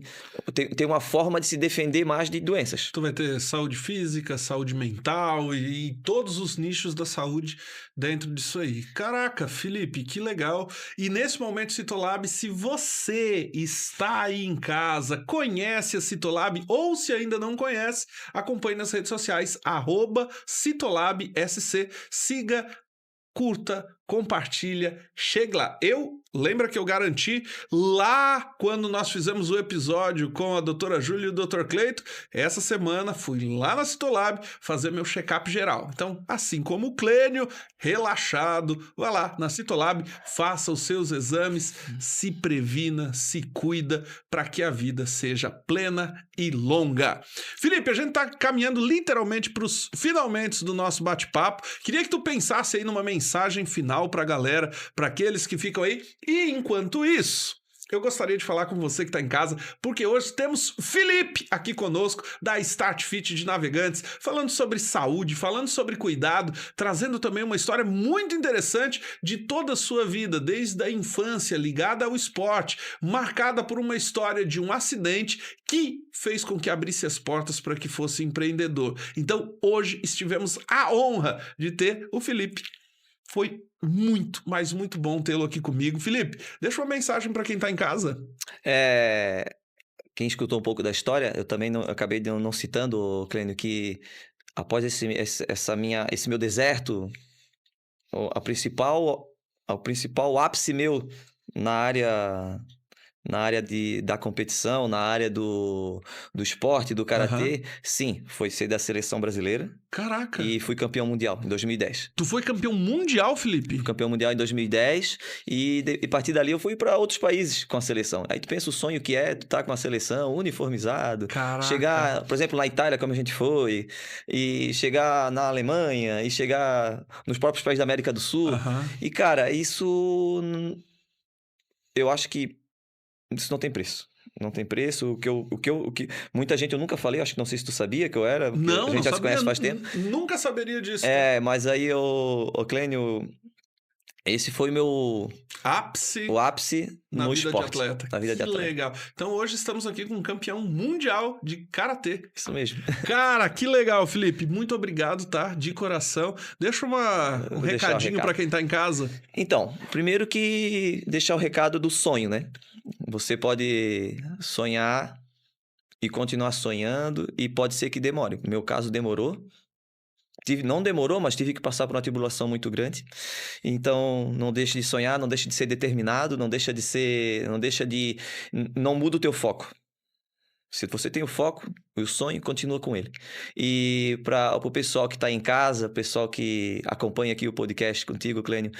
uma forma de se defender mais de doenças. Tu vai ter saúde física, saúde mental e todos os nichos da saúde dentro disso aí. Caraca, Felipe, que legal. E nesse momento, Citolab, se você está aí em casa, conhece a Citolab ou se ainda não conhece, acompanhe nas redes sociais, @CitolabSC. Siga, curta, compartilha, chegue lá. Lembra que eu garanti lá quando nós fizemos o episódio com a doutora Júlia e o doutor Cleito? Essa semana fui lá na Citolab fazer meu check-up geral. Então, assim como o Clênio, relaxado, vá lá na Citolab, faça os seus exames, se previna, se cuida, para que a vida seja plena e longa. Felipe, a gente tá caminhando literalmente para os finalmente do nosso bate-papo. Queria que tu pensasse aí numa mensagem final para a galera, para aqueles que ficam aí. E enquanto isso, eu gostaria de falar com você que está em casa, porque hoje temos Felipe aqui conosco, da Start Fit de Navegantes, falando sobre saúde, falando sobre cuidado, trazendo também uma história muito interessante de toda a sua vida, desde a infância, ligada ao esporte, marcada por uma história de um acidente que fez com que abrisse as portas para que fosse empreendedor. Então, hoje estivemos a honra de ter o Felipe. Foi muito, mas muito bom tê-lo aqui comigo. Felipe, deixa uma mensagem para quem está em casa. Quem escutou um pouco da história, eu também acabei não citando, Clênio, que após esse meu deserto, o principal ápice meu na área na área da competição, na área do esporte, do karatê, sim, foi ser da seleção brasileira. Caraca! E fui campeão mundial em 2010. Tu foi campeão mundial, Felipe? Fui campeão mundial em 2010 e a partir dali eu fui para outros países com a seleção. Aí tu pensa o sonho que é tu tá com a seleção, uniformizado, Caraca. chegar, por exemplo, na Itália, como a gente foi, e chegar na Alemanha, e chegar nos próprios países da América do Sul. E, cara, isso... Eu acho que isso não tem preço. Não tem preço. O que muita gente eu nunca falei, acho que não sei se tu sabia que eu era. Não, a gente já se conhece faz tempo. Nunca saberia disso. Mas aí, o Clênio, esse foi o ápice na no vida esporte. De atleta. Na vida de atleta. Legal. Então hoje estamos aqui com um campeão mundial de karatê. Isso mesmo. Cara, que legal, Felipe. Muito obrigado, tá? De coração. Deixa um recadinho para quem tá em casa. Então, primeiro que deixar o recado do sonho, né? Você pode sonhar e continuar sonhando e pode ser que demore. No meu caso, demorou. Não demorou, mas tive que passar por uma tribulação muito grande. Então, não deixe de sonhar, não deixe de ser determinado, não muda o teu foco. Se você tem o foco, o sonho, continua com ele. E para o pessoal que está em casa, o pessoal que acompanha aqui o podcast contigo, Clênio,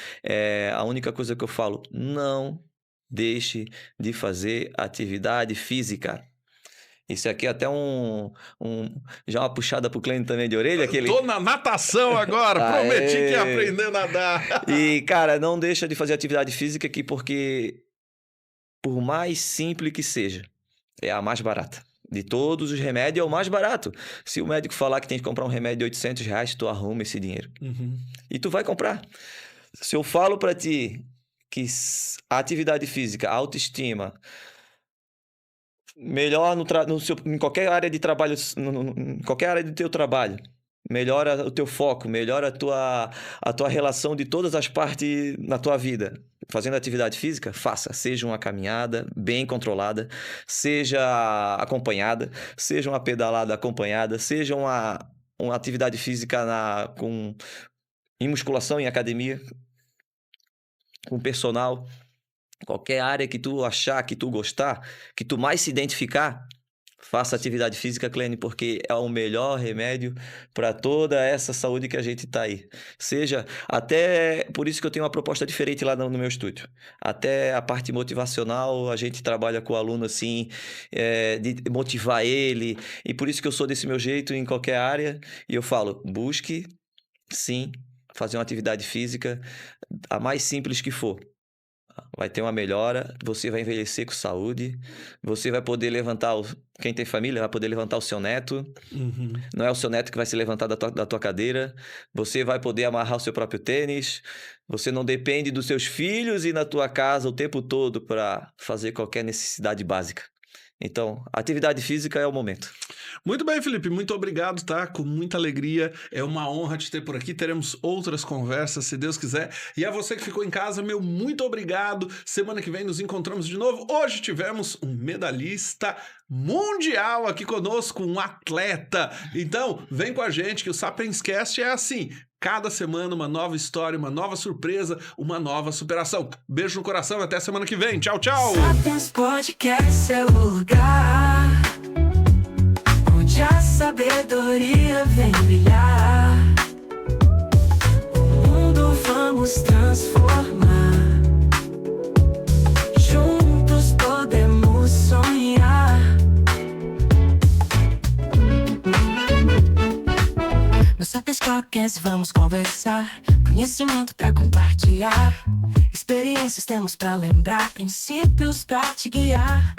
a única coisa que eu falo, não deixe de fazer atividade física. Isso aqui é até já uma puxada pro Clênio também de orelha. Tô na natação agora, prometi que ia aprender a nadar. E, cara, não deixa de fazer atividade física aqui, porque por mais simples que seja, é a mais barata. De todos os remédios, é o mais barato. Se o médico falar que tem que comprar um remédio de R$800, tu arruma esse dinheiro. E tu vai comprar. Se eu falo pra ti que a atividade física, a autoestima... melhor em qualquer área de trabalho, em qualquer área do teu trabalho, melhora o teu foco, melhora a tua relação de todas as partes na tua vida. Fazendo atividade física, faça. Seja uma caminhada bem controlada, seja acompanhada, seja uma pedalada acompanhada, seja uma atividade física em musculação, em academia, com personal. Qualquer área que tu achar, que tu gostar, que tu mais se identificar, faça atividade física, Clênio, porque é o melhor remédio para toda essa saúde que a gente tá aí. Seja, até por isso que eu tenho uma proposta diferente lá no meu estúdio. Até a parte motivacional, a gente trabalha com o aluno assim, de motivar ele, e por isso que eu sou desse meu jeito em qualquer área, e eu falo, busque, sim, fazer uma atividade física, a mais simples que for. Vai ter uma melhora, você vai envelhecer com saúde, você vai poder levantar, quem tem família vai poder levantar o seu neto, não é o seu neto que vai se levantar da tua cadeira, você vai poder amarrar o seu próprio tênis, você não depende dos seus filhos e na tua casa o tempo todo para fazer qualquer necessidade básica. Então, atividade física é o momento. Muito bem, Felipe. Muito obrigado, tá? Com muita alegria. É uma honra te ter por aqui. Teremos outras conversas, se Deus quiser. E a você que ficou em casa, meu muito obrigado. Semana que vem nos encontramos de novo. Hoje tivemos um medalhista mundial aqui conosco, um atleta. Então, vem com a gente que o Sapienscast é assim. Cada semana uma nova história, uma nova surpresa, uma nova superação. Beijo no coração e até semana que vem. Tchau, tchau! Sapiens Podcast é o lugar onde a sabedoria vem brilhar. O mundo vamos transformar. Juntos podemos sonhar. No Sapiens Podcast vamos conversar, conhecimento pra compartilhar, experiências temos pra lembrar, princípios pra te guiar,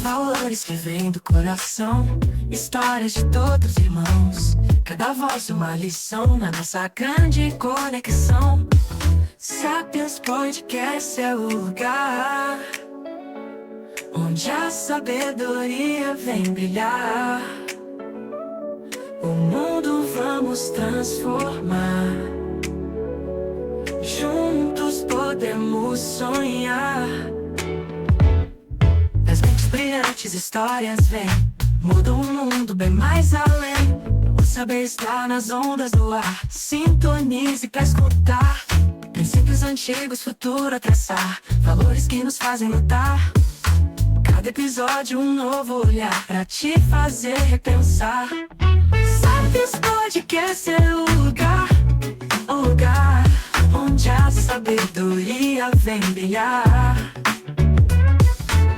valores que vêm do coração, histórias de todos os irmãos, cada voz uma lição na nossa grande conexão. Sapiens Podcast é o lugar onde a sabedoria vem brilhar. O mundo vamos transformar. Juntos podemos sonhar. Das mentes brilhantes histórias vêm, mudam o mundo bem mais além. O saber está nas ondas do ar. Sintonize pra escutar. Princípios antigos, futuro a traçar, valores que nos fazem lutar. Cada episódio um novo olhar pra te fazer repensar. Sapiens Podcast é o lugar onde a sabedoria vem brilhar.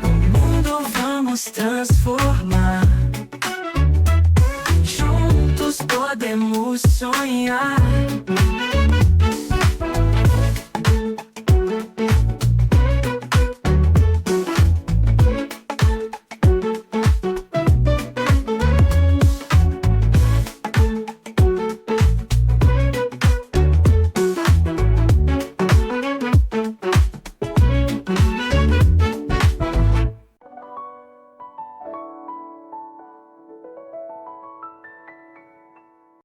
O mundo vamos transformar. Juntos podemos sonhar.